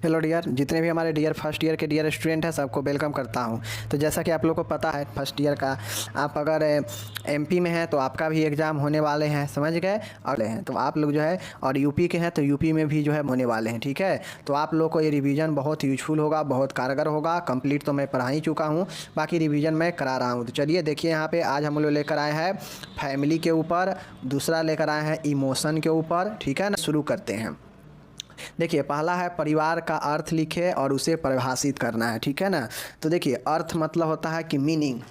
Hello dear, जितने भी हमारे डियर फर्स्ट ईयर के डियर स्टूडेंट हैं सबको वेलकम करता हूं। तो जैसा कि आप लोगों को पता है फर्स्ट ईयर का आप अगर एमपी में हैं तो आपका भी एग्ज़ाम होने वाले हैं, समझ गए। और हैं तो आप लोग जो है और यूपी के हैं तो यूपी में भी जो है होने वाले हैं, ठीक है। तो आप लोग को ये रिवीजन बहुत यूजफुल होगा, बहुत कारगर होगा। कंप्लीट तो मैं पढ़ा ही चुका हूँ, बाकी रिवीजन मैं करा रहा हूँ। तो चलिए देखिए, यहाँ पर आज हम लोग लेकर आए हैं फैमिली के ऊपर, दूसरा लेकर आए हैं इमोशन के ऊपर, ठीक है ना। शुरू करते हैं। देखिए, पहला है परिवार का अर्थ लिखे और उसे परिभाषित करना है, ठीक है ना। तो देखिए, अर्थ मतलब होता है कि मीनिंग,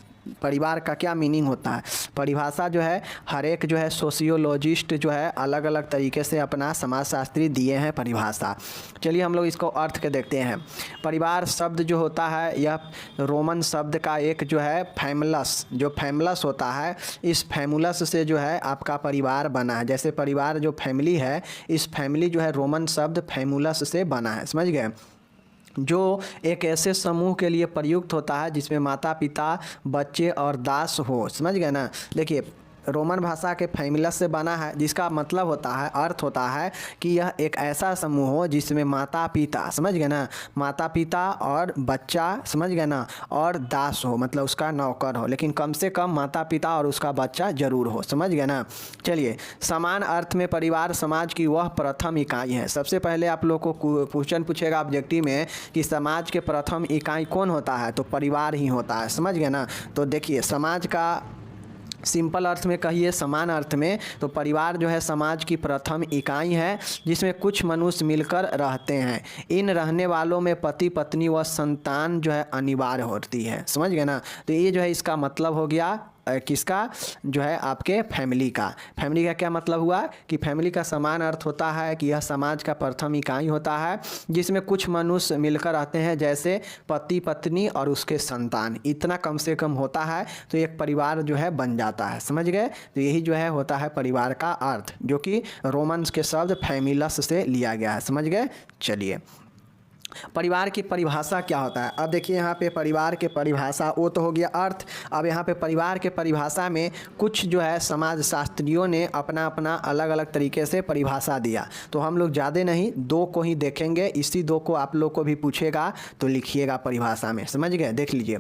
परिवार का क्या मीनिंग होता है। परिभाषा जो है हर एक जो है सोशियोलॉजिस्ट जो है अलग अलग तरीके से अपना समाजशास्त्री दिए हैं परिभाषा। चलिए हम लोग इसको अर्थ के देखते हैं। परिवार शब्द जो होता है यह रोमन शब्द का एक जो है फैमिलस, जो फैमिलस होता है, इस फैमुलस से जो है आपका परिवार बना है। जैसे परिवार जो फैमिली है, इस फैमिली जो है रोमन शब्द फैमुलस से बना है, समझ गए। जो एक ऐसे समूह के लिए प्रयुक्त होता है जिसमें माता पिता, बच्चे और दास हो, समझ गए ना। देखिए, रोमन भाषा के फैमिलस से बना है, जिसका मतलब होता है, अर्थ होता है कि यह एक ऐसा समूह हो जिसमें माता पिता, समझ गए ना, माता पिता और बच्चा, समझ गए ना, और दास हो, मतलब उसका नौकर हो, लेकिन कम से कम माता पिता और उसका बच्चा जरूर हो, समझ गए ना। चलिए, समान अर्थ में परिवार समाज की वह प्रथम इकाई है। सबसे पहले आप लोग को क्वेश्चन पूछेगा ऑब्जेक्टिव में कि समाज के प्रथम इकाई कौन होता है, तो परिवार ही होता है, समझ गए ना। तो देखिए, समाज का सिंपल अर्थ में कहिए, समान अर्थ में, तो परिवार जो है समाज की प्रथम इकाई है जिसमें कुछ मनुष्य मिलकर रहते हैं। इन रहने वालों में पति पत्नी व संतान जो है अनिवार्य होती है, समझ गए ना। तो ये जो है इसका मतलब हो गया किसका, जो है आपके फैमिली का। फैमिली का क्या मतलब हुआ कि फैमिली का समान अर्थ होता है कि यह समाज का प्रथम इकाई होता है जिसमें कुछ मनुष्य मिलकर रहते हैं, जैसे पति पत्नी और उसके संतान। इतना कम से कम होता है तो एक परिवार जो है बन जाता है, समझ गए। तो यही जो है होता है परिवार का अर्थ, जो कि रोमन्स के शब्द फैमिलस से लिया गया है, समझ गए। चलिए, परिवार की परिभाषा क्या होता है। अब देखिए, यहाँ पे परिवार के परिभाषा वो तो हो गया अर्थ। अब यहाँ पे परिवार के परिभाषा में कुछ जो है समाज शास्त्रियों ने अपना अपना अलग अलग तरीके से परिभाषा दिया। तो हम लोग ज़्यादा नहीं, दो को ही देखेंगे। इसी दो को आप लोग को भी पूछेगा तो लिखिएगा परिभाषा में, समझ गए। देख लीजिए,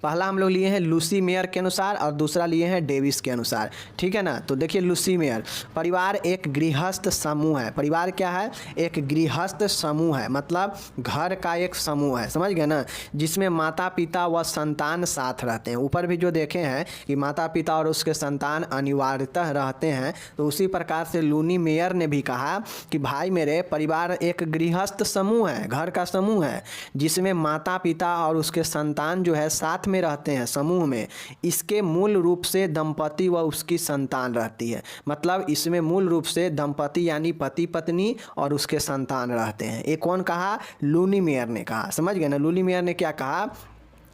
पहला हम लोग लिए हैं लूसी मेयर के अनुसार और दूसरा लिए हैं डेविस के अनुसार, ठीक है ना। तो देखिए, लूसी मेयर, परिवार एक गृहस्थ समूह है। परिवार क्या है, एक गृहस्थ समूह है, मतलब घर का एक समूह है, समझ गए ना, जिसमें माता पिता व संतान साथ रहते हैं। ऊपर भी जो देखे हैं कि माता पिता और उसके संतान अनिवार्यतः रहते हैं, तो उसी प्रकार से लूनी मेयर ने भी कहा कि भाई मेरे, परिवार एक गृहस्थ समूह है, घर का समूह है, जिसमें माता पिता और उसके संतान जो है साथ में रहते हैं समूह में। इसके मूल रूप से दंपति व उसकी संतान रहती है। मतलब इसमें मूल रूप से दंपति यानी पति पत्नी और उसके संतान रहते हैं। ये कौन कहा, लूनी मेयर ने कहा, समझ गए ना। लूनी मेयर ने क्या कहा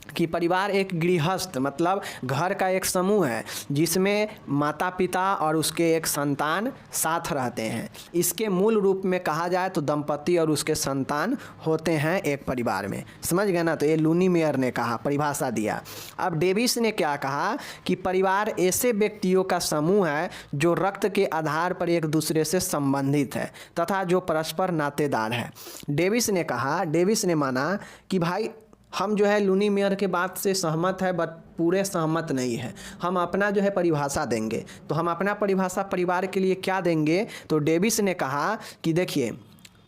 कि परिवार एक गृहस्थ, मतलब घर का एक समूह है जिसमें माता पिता और उसके एक संतान साथ रहते हैं। इसके मूल रूप में कहा जाए तो दंपति और उसके संतान होते हैं एक परिवार में, समझ गए ना। तो ये लूनी मेयर ने कहा, परिभाषा दिया। अब डेविस ने क्या कहा कि परिवार ऐसे व्यक्तियों का समूह है जो रक्त के आधार पर एक दूसरे से संबंधित है तथा जो परस्पर नातेदार है। डेविस ने कहा, डेविस ने माना कि भाई हम जो है लूनी मेयर के बात से सहमत है, बट पूरे सहमत नहीं है। हम अपना जो है परिभाषा देंगे। तो हम अपना परिभाषा परिवार के लिए क्या देंगे, तो डेविस ने कहा कि देखिए,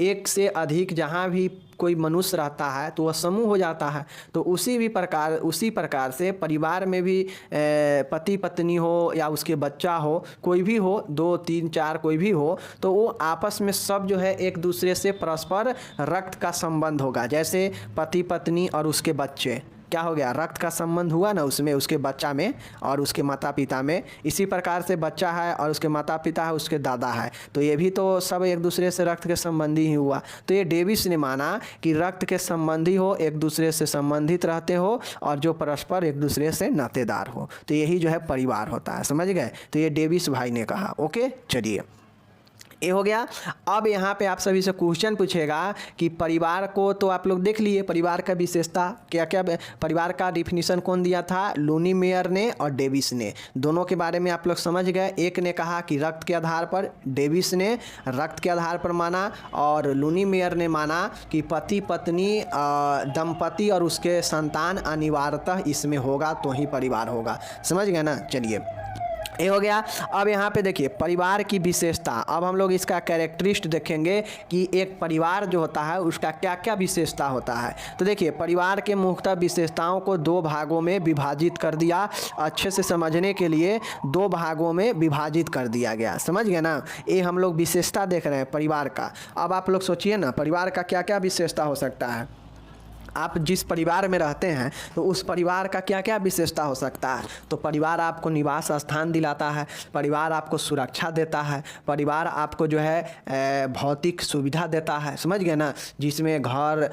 एक से अधिक जहाँ भी कोई मनुष्य रहता है तो वह समूह हो जाता है। तो उसी प्रकार से परिवार में भी पति पत्नी हो या उसके बच्चा हो, कोई भी हो, 2 3 4 कोई भी हो, तो वो आपस में सब जो है एक दूसरे से परस्पर रक्त का संबंध होगा। जैसे पति पत्नी और उसके बच्चे, क्या हो गया, रक्त का संबंध हुआ ना उसमें, उसके बच्चा में और उसके माता पिता में। इसी प्रकार से बच्चा है और उसके माता पिता है, उसके दादा है, तो ये भी तो सब एक दूसरे से रक्त के संबंधी ही हुआ। तो ये डेविस ने माना कि रक्त के संबंधी हो, एक दूसरे से संबंधित रहते हो और जो परस्पर एक दूसरे से नातेदार हो, तो यही जो है परिवार होता है, समझ गए। तो ये डेविस भाई ने कहा, ओके। चलिए, ये हो गया। अब यहाँ पे आप सभी से क्वेश्चन पूछेगा कि परिवार को तो आप लोग देख लिए, परिवार का विशेषता क्या क्या, परिवार का डिफिनीशन कौन दिया था, लूनी मेयर ने और डेविस ने, दोनों के बारे में आप लोग समझ गए। एक ने कहा कि रक्त के आधार पर, डेविस ने रक्त के आधार पर माना, और लूनी मेयर ने माना कि पति पत्नी दंपति और उसके संतान अनिवार्यतः इसमें होगा तो ही परिवार होगा। समझ गए ना। चलिए ये हो गया। अब यहाँ पे देखिए परिवार की विशेषता, अब हम लोग इसका कैरेक्टरिस्ट देखेंगे कि एक परिवार जो होता है उसका क्या क्या विशेषता होता है। तो देखिए परिवार के मुख्यतः विशेषताओं को दो भागों में विभाजित कर दिया, अच्छे से समझने के लिए दो भागों में विभाजित कर दिया गया। समझ गए ना। ये हम लोग विशेषता देख रहे हैं परिवार का। अब आप लोग सोचिए ना परिवार का क्या क्या विशेषता हो सकता है। आप जिस परिवार में रहते हैं तो उस परिवार का क्या क्या विशेषता हो सकता है। तो परिवार आपको निवास स्थान दिलाता है, परिवार आपको सुरक्षा देता है, परिवार आपको जो है भौतिक सुविधा देता है। समझ गए ना, जिसमें घर,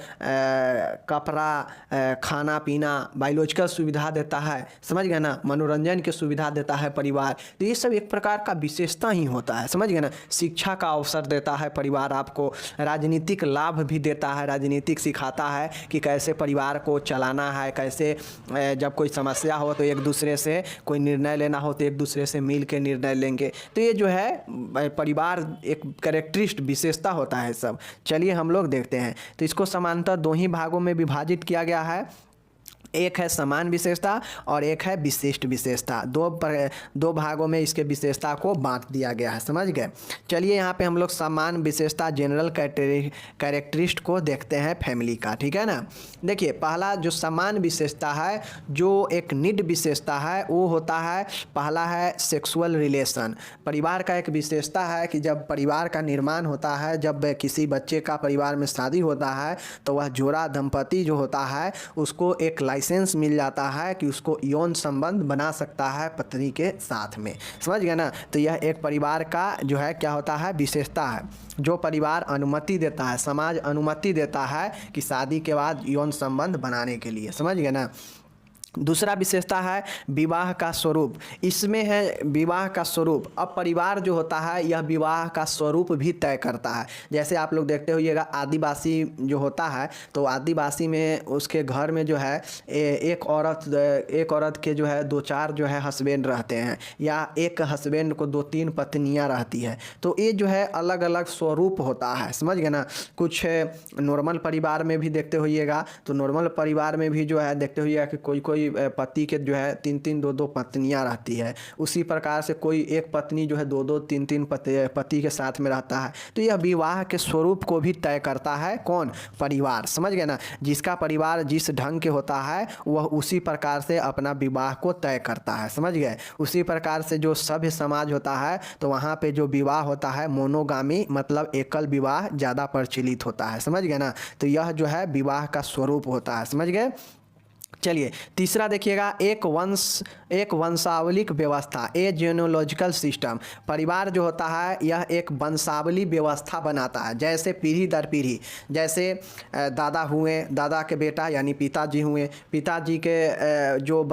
कपड़ा, खाना पीना, बायोलॉजिकल सुविधा देता है। समझ गए ना, मनोरंजन की सुविधा देता है परिवार। तो ये सब एक प्रकार का विशेषता ही होता है। समझ गए ना। शिक्षा का अवसर देता है परिवार आपको, राजनीतिक लाभ भी देता है, राजनीतिक सिखाता है कि कैसे परिवार को चलाना है, कैसे जब कोई समस्या हो तो एक दूसरे से कोई निर्णय लेना हो तो एक दूसरे से मिल के निर्णय लेंगे। तो ये जो है परिवार एक कैरेक्टरिस्ट विशेषता होता है सब। चलिए हम लोग देखते हैं। तो इसको समानतः दो ही भागों में विभाजित किया गया है, एक है समान विशेषता और एक है विशिष्ट विशेषता। दो भागों में इसके विशेषता को बांट दिया गया है। समझ गए। चलिए यहाँ पे हम लोग समान विशेषता जनरल कैरेक्टरिस्ट को देखते हैं फैमिली का। ठीक है ना। देखिए पहला जो समान विशेषता है, जो एक निड विशेषता है, वो होता है, पहला है सेक्सुअल रिलेशन। परिवार का एक विशेषता है कि जब परिवार का निर्माण होता है, जब किसी बच्चे का परिवार में शादी होता है तो वह जोड़ा दंपति जो होता है उसको एक लाइसेंस मिल जाता है कि उसको यौन संबंध बना सकता है पत्नी के साथ में। समझ गए ना। तो यह एक परिवार का जो है क्या होता है, विशेषता है। जो परिवार अनुमति देता है, समाज अनुमति देता है कि शादी के बाद यौन संबंध बनाने के लिए। समझ गए ना। दूसरा विशेषता है विवाह का स्वरूप। इसमें है विवाह का स्वरूप। अब परिवार जो होता है यह विवाह का स्वरूप भी तय करता है। जैसे आप लोग देखते होइएगा आदिवासी जो होता है तो आदिवासी में उसके घर में जो है एक औरत के जो है दो चार जो है हस्बैंड रहते हैं, या एक हस्बैंड को दो तीन पत्नियां रहती है। तो ये जो है अलग अलग स्वरूप होता है। समझ गए ना। कुछ नॉर्मल परिवार में भी देखते होइएगा, तो नॉर्मल परिवार में भी जो है देखते होइएगा कि कोई पति के जो है तीन तीन दो दो पत्नियां रहती है। उसी प्रकार से कोई एक पत्नी जो है दो दो तीन तीन पति के साथ में रहता है। तो यह विवाह के स्वरूप को भी तय करता है कौन, परिवार। समझ गए ना। जिसका परिवार जिस ढंग के होता है वह उसी प्रकार से अपना विवाह को तय करता है। समझ गए। उसी प्रकार से जो सभ्य समाज होता है तो वहाँ पे जो विवाह होता है मोनोगामी मतलब एकल विवाह ज़्यादा प्रचलित होता है। समझ गए ना। तो यह जो है विवाह का स्वरूप होता है। समझ गए। चलिए तीसरा देखिएगा एक वंशावलिक व्यवस्था, ए जेनोलॉजिकल सिस्टम। परिवार जो होता है यह एक वंशावली व्यवस्था बनाता है, जैसे पीढ़ी दर पीढ़ी। जैसे दादा हुए, दादा के बेटा यानी पिताजी हुए, पिताजी के जो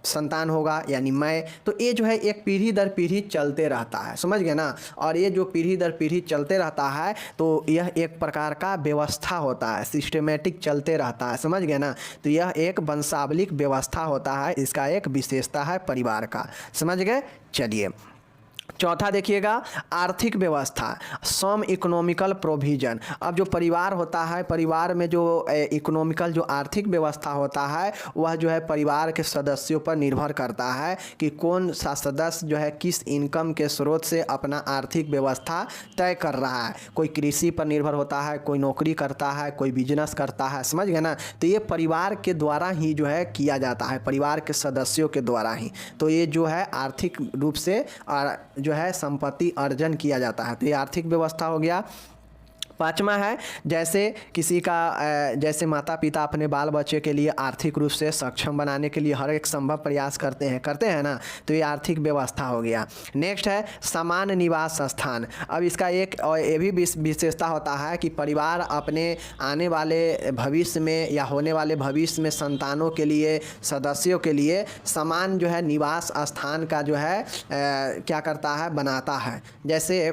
संतान होगा यानी मैं। तो ये जो है एक पीढ़ी दर पीढ़ी चलते रहता है। समझ गए ना। और ये जो पीढ़ी दर पीढ़ी चलते रहता है तो यह एक प्रकार का व्यवस्था होता है, सिस्टमेटिक चलते रहता है। समझ गए ना। तो यह एक वंशावलिक व्यवस्था होता है, इसका एक विशेषता है परिवार का। समझ गए। चलिए चौथा देखिएगा आर्थिक व्यवस्था, सम इकोनॉमिकल प्रोविजन। अब जो परिवार होता है, परिवार में जो इकोनॉमिकल जो आर्थिक व्यवस्था होता है वह जो है परिवार के सदस्यों पर निर्भर करता है कि कौन सा सदस्य जो है किस इनकम के स्रोत से अपना आर्थिक व्यवस्था तय कर रहा है। कोई कृषि पर निर्भर होता है, कोई नौकरी करता है, कोई बिजनेस करता है। समझ गए ना। तो ये परिवार के द्वारा ही जो है किया जाता है, परिवार के सदस्यों के द्वारा ही। तो ये जो है आर्थिक रूप से जो है संपत्ति अर्जन किया जाता है। तो ये आर्थिक व्यवस्था हो गया। पाँचवा है जैसे किसी का जैसे माता पिता अपने बाल बच्चे के लिए आर्थिक रूप से सक्षम बनाने के लिए हर एक संभव प्रयास करते हैं ना। तो ये आर्थिक व्यवस्था हो गया। नेक्स्ट है समान निवास स्थान। अब इसका एक ये भी विशेषता होता है कि परिवार अपने आने वाले भविष्य में या होने वाले भविष्य में संतानों के लिए, सदस्यों के लिए समान जो है निवास स्थान का जो है क्या करता है, बनाता है। जैसे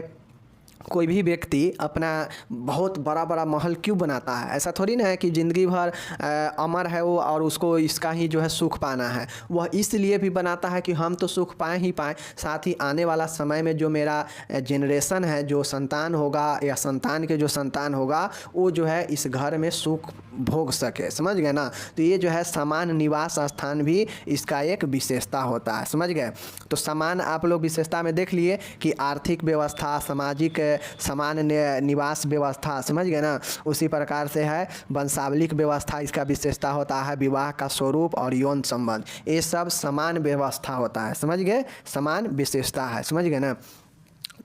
कोई भी व्यक्ति अपना बहुत बड़ा बड़ा महल क्यों बनाता है? ऐसा थोड़ी ना है कि ज़िंदगी भर अमर है वो और उसको इसका ही जो है सुख पाना है। वह इसलिए भी बनाता है कि हम तो सुख पाएँ ही पाएँ, साथ ही आने वाला समय में जो मेरा जनरेशन है, जो संतान होगा या संतान के जो संतान होगा, वो जो है इस घर में सुख भोग सके। समझ गए ना? तो ये जो है समान निवास स्थान भी इसका एक विशेषता होता है। समझ गए? तो समान आप लोग विशेषता में देख लिए कि आर्थिक व्यवस्था, सामाजिक समान निवास व्यवस्था। समझ गए ना? उसी प्रकार से है वंशावलिक व्यवस्था, इसका विशेषता होता है विवाह का स्वरूप और यौन संबंध। ये सब समान व्यवस्था होता है। समझ गए? समान विशेषता है। समझ गए ना?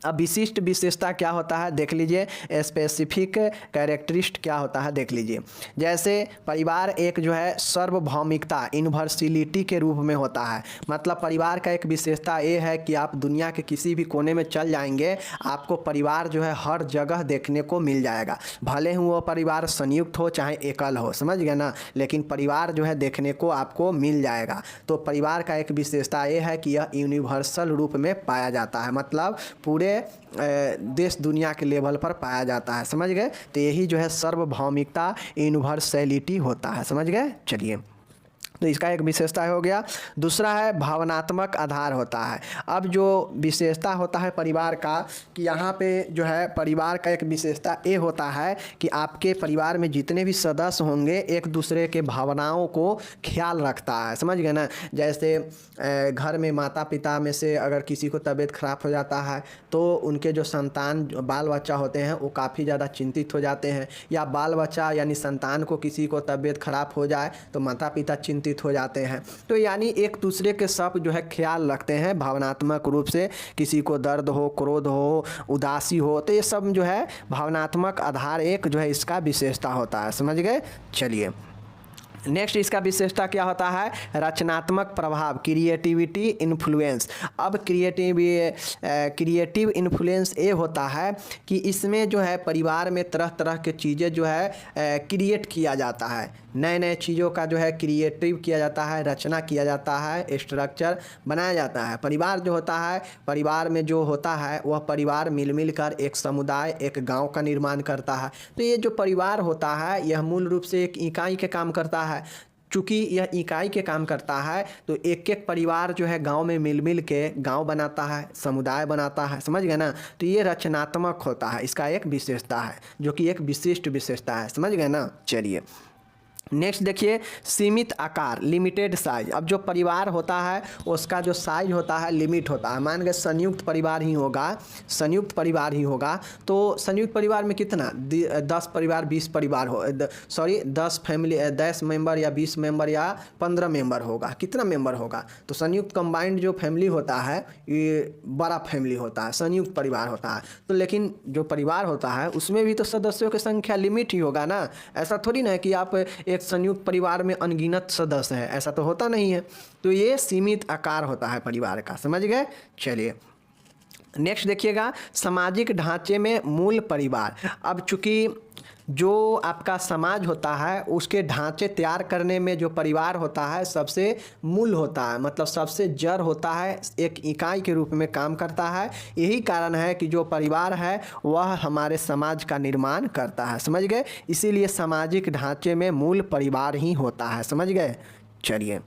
अब विशिष्ट विशेषता क्या होता है देख लीजिए। स्पेसिफिक कैरेक्टरिस्ट क्या होता है देख लीजिए। जैसे परिवार एक जो है सार्वभौमिकता, यूनिवर्सलिटी के रूप में होता है। मतलब परिवार का एक विशेषता ये है कि आप दुनिया के किसी भी कोने में चल जाएंगे, आपको परिवार जो है हर जगह देखने को मिल जाएगा। भले ही वो परिवार संयुक्त हो चाहे एकल हो। समझ गए ना? लेकिन परिवार जो है देखने को आपको मिल जाएगा। तो परिवार का एक विशेषता ये है कि यह यूनिवर्सल रूप में पाया जाता है। मतलब पूरे देश दुनिया के लेवल पर पाया जाता है। समझ गए? तो यही जो है सार्वभौमिकता, यूनिवर्सलिटी होता है। समझ गए? चलिए, तो इसका एक विशेषता हो गया। दूसरा है भावनात्मक आधार होता है। अब जो विशेषता होता है परिवार का, कि यहाँ पे जो है परिवार का एक विशेषता ये होता है कि आपके परिवार में जितने भी सदस्य होंगे एक दूसरे के भावनाओं को ख्याल रखता है। समझ गए ना? जैसे घर में माता पिता में से अगर किसी को तबीयत खराब हो जाता है तो उनके जो संतान बाल बच्चा होते हैं वो काफ़ी ज़्यादा चिंतित हो जाते हैं, या बाल बच्चा यानी संतान को किसी को तबीयत खराब हो जाए तो माता पिता चिंतित हो जाते हैं। तो यानी एक दूसरे के सब जो है ख्याल रखते हैं भावनात्मक रूप से। किसी को दर्द हो, क्रोध हो, उदासी हो, तो ये सब जो है भावनात्मक आधार एक जो है इसका विशेषता होता है। समझ गए? चलिए, नेक्स्ट इसका विशेषता क्या होता है? रचनात्मक प्रभाव, क्रिएटिविटी इन्फ्लुएंस। अब क्रिएटिव इन्फ्लुएंस ये होता है कि इसमें जो है परिवार में तरह तरह के चीज़ें जो है क्रिएट किया जाता है। नए नए चीज़ों का जो है क्रिएटिव किया जाता है, रचना किया जाता है, स्ट्रक्चर बनाया जाता है। परिवार जो होता है, परिवार में जो होता है वह परिवार मिल कर एक समुदाय, एक गांव का निर्माण करता है। तो ये जो परिवार होता है यह मूल रूप से एक इकाई के काम करता है। चूँकि यह इकाई के काम करता है तो एक एक परिवार जो है गांव में मिल के गांव बनाता है, समुदाय बनाता है। समझ गए ना? तो ये रचनात्मक होता है, इसका एक विशेषता है जो कि एक विशिष्ट विशेषता है। समझ गए ना? चलिए, नेक्स्ट देखिए, सीमित आकार, लिमिटेड साइज। अब जो परिवार होता है उसका जो साइज होता है लिमिट होता है। मान गए संयुक्त परिवार ही होगा, संयुक्त परिवार ही होगा तो संयुक्त परिवार में कितना 10 परिवार 20 परिवार हो, सॉरी 10 फैमिली, 10 मेंबर या 20 मेंबर या 15 मेंबर होगा। कितना मेंबर होगा? तो संयुक्त कंबाइंड जो फैमिली होता है ये बड़ा फैमिली होता है, संयुक्त परिवार होता है। तो लेकिन जो परिवार होता है उसमें भी तो सदस्यों की संख्या लिमिट ही होगा ना। ऐसा थोड़ी ना है कि आप एक संयुक्त परिवार में अनगिनत सदस्य हैं, ऐसा तो होता नहीं है। तो ये सीमित आकार होता है परिवार का। समझ गए? चलिए, नेक्स्ट देखिएगा, सामाजिक ढांचे में मूल परिवार। अब चूंकि जो आपका समाज होता है उसके ढांचे तैयार करने में जो परिवार होता है सबसे मूल होता है, मतलब सबसे जड़ होता है, एक इकाई के रूप में काम करता है। यही कारण है कि जो परिवार है वह हमारे समाज का निर्माण करता है। समझ गए? इसीलिए सामाजिक ढांचे में मूल परिवार ही होता है। समझ गए? चलिए,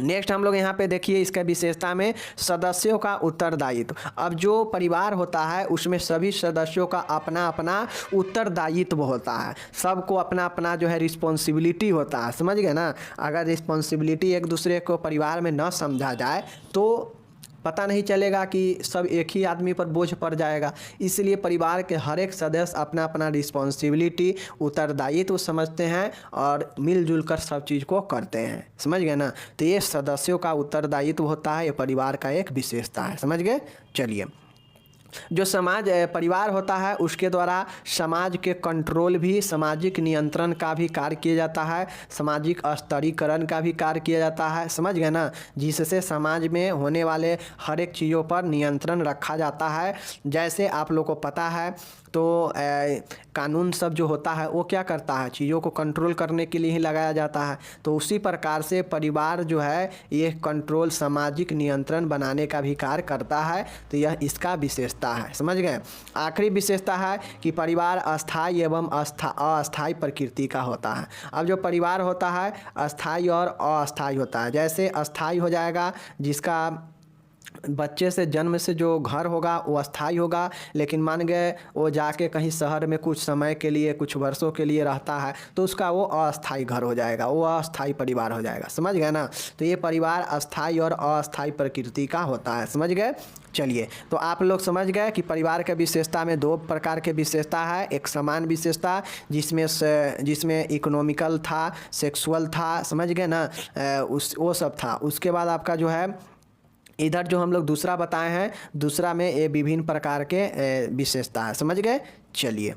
नेक्स्ट हम लोग यहाँ पे देखिए इसका विशेषता में सदस्यों का उत्तरदायित्व। अब जो परिवार होता है उसमें सभी सदस्यों का अपना अपना उत्तरदायित्व होता है। सबको अपना अपना जो है रिस्पॉन्सिबिलिटी होता है। समझ गए ना? अगर रिस्पॉन्सिबिलिटी एक दूसरे को परिवार में न समझा जाए तो पता नहीं चलेगा कि सब एक ही आदमी पर बोझ पड़ जाएगा। इसलिए परिवार के हर एक सदस्य अपना अपना रिस्पॉन्सिबिलिटी, उत्तरदायित्व समझते हैं और मिलजुल कर सब चीज़ को करते हैं। समझ गए ना? तो ये सदस्यों का उत्तरदायित्व होता है, ये परिवार का एक विशेषता है। समझ गए? चलिए, जो समाज परिवार होता है उसके द्वारा समाज के कंट्रोल भी, सामाजिक नियंत्रण का भी कार्य किया जाता है, सामाजिक स्तरीकरण का भी कार्य किया जाता है। समझ गए ना? जिससे समाज में होने वाले हर एक चीज़ों पर नियंत्रण रखा जाता है। जैसे आप लोग को पता है तो कानून सब जो होता है वो क्या करता है, चीज़ों को कंट्रोल करने के लिए ही लगाया जाता है। तो उसी प्रकार से परिवार जो है ये कंट्रोल, सामाजिक नियंत्रण बनाने का भी कार्य करता है। तो यह इसका विशेषता है, समझ गए। आखिरी विशेषता है कि परिवार अस्थायी एवं अस्थायी प्रकृति का होता है। अब जो परिवार होता है अस्थायी और अस्थायी होता है। जैसे अस्थायी हो जाएगा जिसका बच्चे से जन्म से जो घर होगा वो अस्थायी होगा, लेकिन मान गए वो जाके कहीं शहर में कुछ समय के लिए, कुछ वर्षों के लिए रहता है तो उसका वो अस्थायी घर हो जाएगा, वो अस्थायी परिवार हो जाएगा, समझ गए ना। तो ये परिवार अस्थायी और अस्थायी प्रकृति का होता है, समझ गए। चलिए, तो आप लोग समझ गए कि परिवार के विशेषता में दो प्रकार के विशेषता है। एक समान विशेषता जिसमें इकोनॉमिकल था, सेक्सुअल था, समझ गए ना, वो सब था। उसके बाद आपका जो है इधर जो हम लोग दूसरा बताए हैं, दूसरा में ये विभिन्न प्रकार के विशेषता है, समझ गए। चलिए,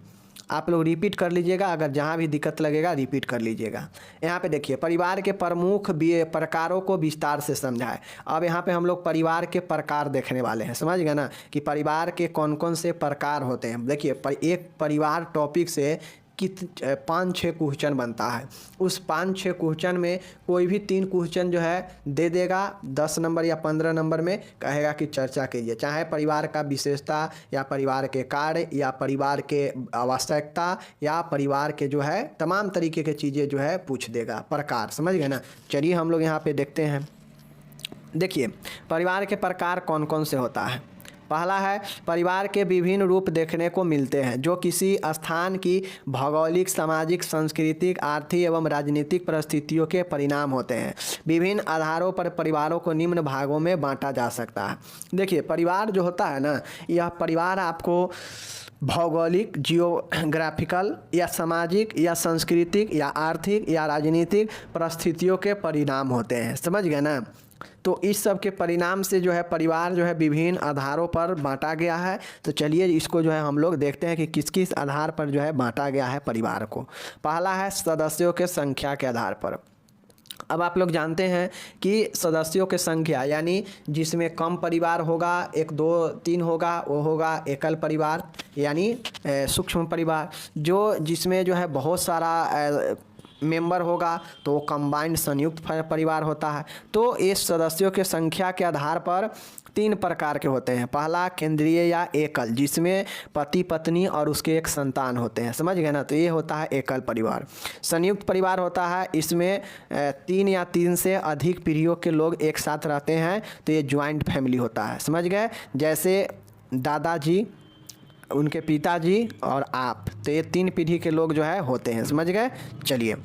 आप लोग रिपीट कर लीजिएगा, अगर जहाँ भी दिक्कत लगेगा रिपीट कर लीजिएगा। यहाँ पे देखिए परिवार के प्रमुख प्रकारों को विस्तार से समझाए। अब यहाँ पे हम लोग परिवार के प्रकार देखने वाले हैं, समझ गए ना, कि परिवार के कौन कौन से प्रकार होते हैं। देखिए एक परिवार टॉपिक से 5-6 क्वेश्चन बनता है। उस 5-6 क्वेश्चन में कोई भी 3 क्वेश्चन जो है दे देगा 10 नंबर या 15 नंबर में, कहेगा कि चर्चा कीजिए, चाहे परिवार का विशेषता या परिवार के कार्य या परिवार के आवश्यकता या परिवार के जो है तमाम तरीके के चीज़ें जो है पूछ देगा, प्रकार, समझ गए ना। चलिए हम लोग यहाँ पे देखते हैं। देखिए परिवार के प्रकार कौन कौन से होता है। पहला है परिवार के विभिन्न रूप देखने को मिलते हैं जो किसी स्थान की भौगोलिक, सामाजिक, सांस्कृतिक, आर्थिक एवं राजनीतिक परिस्थितियों के परिणाम होते हैं। विभिन्न आधारों पर परिवारों को निम्न भागों में बांटा जा सकता है। देखिए परिवार जो होता है ना, यह परिवार आपको भौगोलिक, जियोग्राफिकल या सामाजिक या सांस्कृतिक या आर्थिक या राजनीतिक परिस्थितियों के परिणाम होते हैं, समझ गए ना। तो इस सब के परिणाम से जो है परिवार जो है विभिन्न आधारों पर बांटा गया है। तो चलिए इसको जो है हम लोग देखते हैं कि किस किस आधार पर जो है बांटा गया है परिवार को। पहला है सदस्यों के संख्या के आधार पर। अब आप लोग जानते हैं कि सदस्यों की संख्या यानी जिसमें कम परिवार होगा, 1 2 3 होगा, वो होगा एकल परिवार यानी सूक्ष्म परिवार। जो जिसमें जो है बहुत सारा मेंबर होगा तो वो कंबाइंड संयुक्त परिवार होता है। तो इस सदस्यों के संख्या के आधार पर 3 प्रकार के होते हैं। पहला केंद्रीय या एकल, जिसमें पति पत्नी और उसके एक संतान होते हैं, समझ गए ना, तो ये होता है एकल परिवार। संयुक्त परिवार होता है, इसमें 3 या 3 से अधिक पीढ़ियों के लोग एक साथ रहते हैं, तो ये ज्वाइंट फैमिली होता है, समझ गए। जैसे दादाजी, उनके पिताजी और आप, तो ये 3 पीढ़ी के लोग जो है होते हैं, समझ गए। चलिए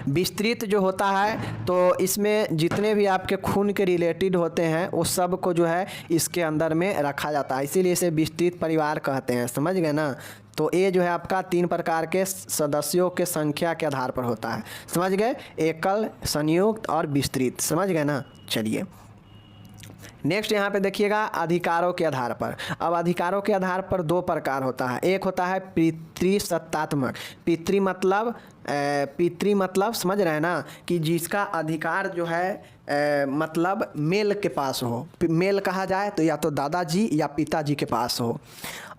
विस्तृत जो होता है तो इसमें जितने भी आपके खून के रिलेटेड होते हैं वो सब को जो है इसके अंदर में रखा जाता है, इसीलिए इसे विस्तृत परिवार कहते हैं, समझ गए ना। तो ये जो है आपका 3 प्रकार के सदस्यों के संख्या के आधार पर होता है, समझ गए, एकल, संयुक्त और विस्तृत, समझ गए ना। चलिए नेक्स्ट यहाँ पे देखिएगा अधिकारों के आधार पर। अब अधिकारों के आधार पर 2 प्रकार होता है। एक होता है पितृसत्तात्मक। पितृ मतलब समझ रहे हैं ना, कि जिसका अधिकार जो है मतलब मेल के पास हो, मेल कहा जाए तो या तो दादाजी या पिताजी के पास हो।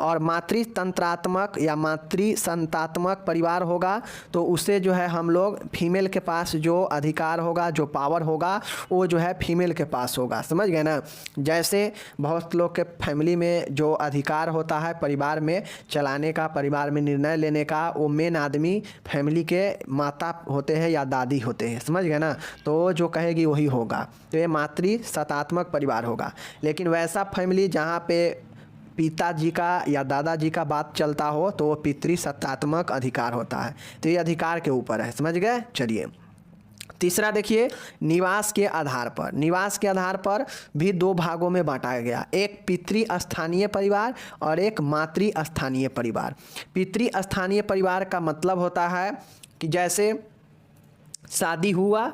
और मातृतंत्रात्मक या मातृसंतात्मक परिवार होगा तो उसे जो है हम लोग फीमेल के पास जो अधिकार होगा, जो पावर होगा वो जो है फीमेल के पास होगा, समझ गए ना। जैसे बहुत लोग के फैमिली में जो अधिकार होता है परिवार में चलाने का, परिवार में निर्णय लेने का, वो मेन आदमी फैमिली के माता होते हैं या दादी होते हैं, समझ गए ना। तो जो कहेगी वही होगा, तो ये मातृसत्तात्मक परिवार होगा। लेकिन वैसा फैमिली जहाँ पे पिताजी का या दादाजी का बात चलता हो तो वो पितृसत्तात्मक अधिकार होता है। तो ये अधिकार के ऊपर है, समझ गए। चलिए तीसरा देखिए निवास के आधार पर। निवास के आधार पर भी 2 भागों में बांटा गया, एक पितृस्थानीय परिवार और एक मातृस्थानीय परिवार। पितृस्थानीय परिवार का मतलब होता है कि जैसे शादी हुआ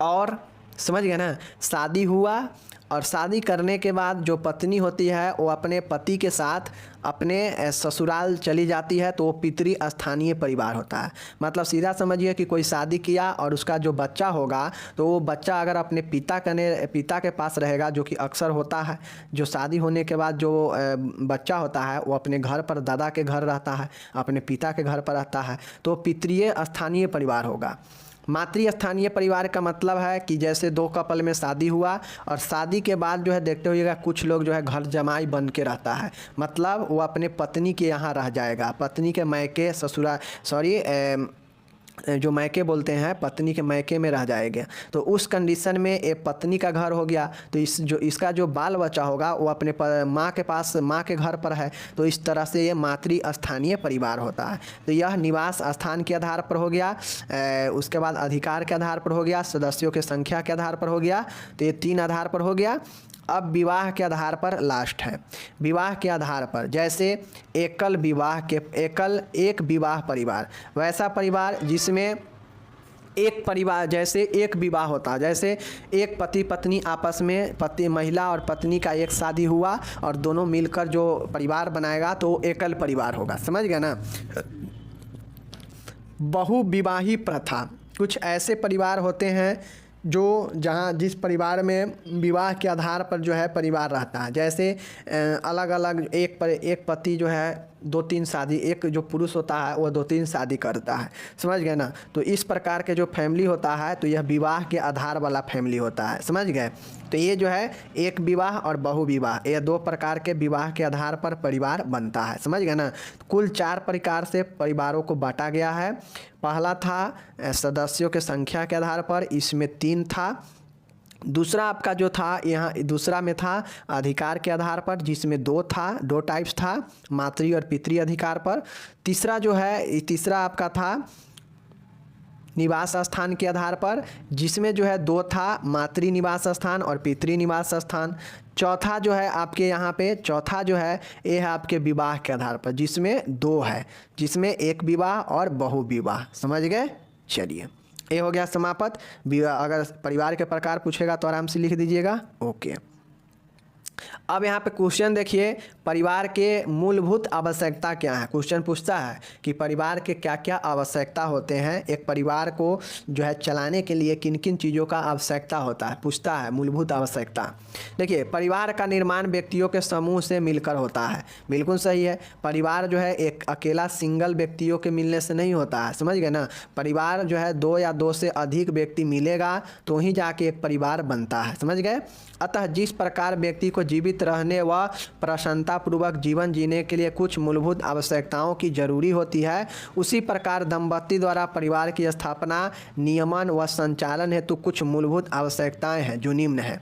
और, समझ गए ना, शादी हुआ और शादी करने के बाद जो पत्नी होती है वो अपने पति के साथ अपने ससुराल चली जाती है, तो वो पितृ स्थानीय परिवार होता है। मतलब सीधा समझिए कि कोई शादी किया और उसका जो बच्चा होगा तो वो बच्चा अगर अपने पिता के पास रहेगा, जो कि अक्सर होता है, जो शादी होने के बाद जो बच्चा होता है वो अपने घर पर, दादा के घर रहता है, अपने पिता के घर पर रहता है, तो पितृ स्थानीय परिवार होगा। मातृ स्थानीय परिवार का मतलब है कि जैसे दो कपल में शादी हुआ और शादी के बाद जो है देखते होइएगा कुछ लोग जो है घर जमाई बन के रहता है, मतलब वो अपने पत्नी के यहाँ रह जाएगा, पत्नी के मैके जो मैके बोलते हैं, पत्नी के मैके में रह जाएगा। तो उस कंडीशन में ये पत्नी का घर हो गया, तो इसका जो बाल बच्चा होगा वो अपने माँ के पास, माँ के घर पर है, तो इस तरह से ये मातृ स्थानीय परिवार होता है। तो यह निवास स्थान के आधार पर हो गया, उसके बाद अधिकार के आधार पर हो गया, सदस्यों की संख्या के आधार पर हो गया, तो ये 3 आधार पर हो गया। अब विवाह के आधार पर लास्ट है। विवाह के आधार पर जैसे एक विवाह परिवार, वैसा परिवार जिसमें एक परिवार, जैसे एक विवाह होता, जैसे एक पति पत्नी आपस में, महिला और पत्नी का एक शादी हुआ और दोनों मिलकर जो परिवार बनाएगा तो एकल परिवार होगा, समझ गए ना। बहुविवाही प्रथा, कुछ ऐसे परिवार होते हैं जिस परिवार में विवाह के आधार पर जो है परिवार रहता है, जैसे अलग अलग एक पति जो है 2-3 शादी, एक जो पुरुष होता है वो 2-3 शादी करता है, समझ गए ना। तो इस प्रकार के जो फैमिली होता है तो यह विवाह के आधार वाला फैमिली होता है, समझ गए। तो ये जो है एक विवाह और बहुविवाह, ये 2 प्रकार के विवाह के आधार पर परिवार बनता है, समझ गए ना। कुल 4 प्रकार से परिवारों को बांटा गया है। पहला था सदस्यों के संख्या के आधार पर, इसमें 3 था। दूसरा आपका जो था, यहाँ दूसरा में था अधिकार के आधार पर, जिसमें 2 टाइप्स था, मातृ और पितृ अधिकार पर। तीसरा आपका था निवास स्थान के आधार पर, जिसमें जो है 2 था, मातृ निवास स्थान और पितृ निवास स्थान। चौथा जो है आपके यहाँ पे, ये है आपके विवाह के आधार पर, जिसमें 2 है, जिसमें एक विवाह और बहुविवाह, समझ गए। चलिए, ये हो गया समाप्त। अगर परिवार के प्रकार पूछेगा तो आराम से लिख दीजिएगा, ओके। अब यहाँ पे क्वेश्चन देखिए, परिवार के मूलभूत आवश्यकता क्या है। क्वेश्चन पूछता है कि परिवार के क्या क्या आवश्यकता होते हैं, एक परिवार को जो है चलाने के लिए किन किन चीज़ों का आवश्यकता होता है, पूछता है मूलभूत आवश्यकता। देखिए, परिवार का निर्माण व्यक्तियों के समूह से मिलकर होता है, बिल्कुल सही है। परिवार जो है एक अकेला सिंगल व्यक्तियों के मिलने से नहीं होता है, समझ गए ना। परिवार जो है 2 या 2 से अधिक व्यक्ति मिलेगा तो ही जाके एक परिवार बनता है, समझ गए। अतः जिस प्रकार व्यक्ति को जीवित रहने व प्रसन्नतापूर्वक जीवन जीने के लिए कुछ मूलभूत आवश्यकताओं की जरूरी होती है, उसी प्रकार दंपति द्वारा परिवार की स्थापना, नियमन व संचालन हेतु कुछ मूलभूत आवश्यकताएं हैं जो निम्न हैं।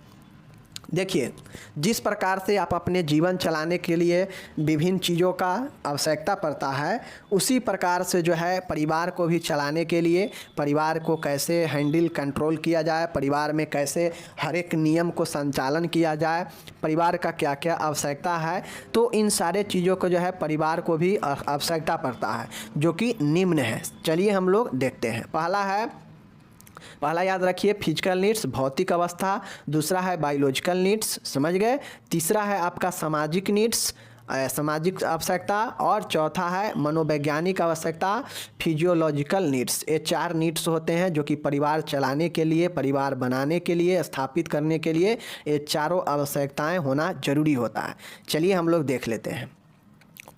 देखिए, जिस प्रकार से आप अपने जीवन चलाने के लिए विभिन्न चीज़ों का आवश्यकता पड़ता है, उसी प्रकार से जो है परिवार को भी चलाने के लिए, परिवार को कैसे हैंडल कंट्रोल किया जाए, परिवार में कैसे हर एक नियम को संचालन किया जाए, परिवार का क्या क्या आवश्यकता है, तो इन सारे चीज़ों को जो है परिवार को भी आवश्यकता पड़ता है, जो कि निम्न है। चलिए हम लोग देखते हैं। पहला याद रखिए फिजिकल नीड्स, भौतिक अवस्था। दूसरा है बायोलॉजिकल नीड्स, समझ गए। तीसरा है आपका सामाजिक नीड्स, सामाजिक आवश्यकता। और चौथा है मनोवैज्ञानिक आवश्यकता, फिजियोलॉजिकल नीड्स। ये 4 नीड्स होते हैं जो कि परिवार चलाने के लिए, परिवार बनाने के लिए, स्थापित करने के लिए ये चारों आवश्यकताएं होना जरूरी होता है। चलिए हम लोग देख लेते हैं।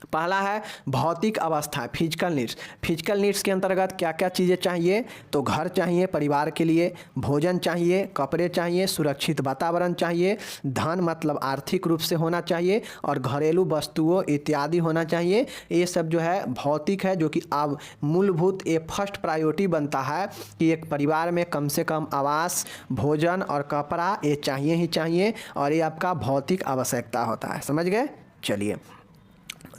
पहला है भौतिक अवस्था, फिजिकल नीड्स। फिजिकल नीड्स के अंतर्गत क्या क्या चीज़ें चाहिए, तो घर चाहिए परिवार के लिए, भोजन चाहिए, कपड़े चाहिए, सुरक्षित वातावरण चाहिए, धन मतलब आर्थिक रूप से होना चाहिए, और घरेलू वस्तुओं इत्यादि होना चाहिए। ये सब जो है भौतिक है, जो कि अब मूलभूत ये फर्स्ट प्रायोरिटी बनता है कि एक परिवार में कम से कम आवास, भोजन और कपड़ा ये चाहिए ही चाहिए, और ये आपका भौतिक आवश्यकता होता है, समझ गए। चलिए,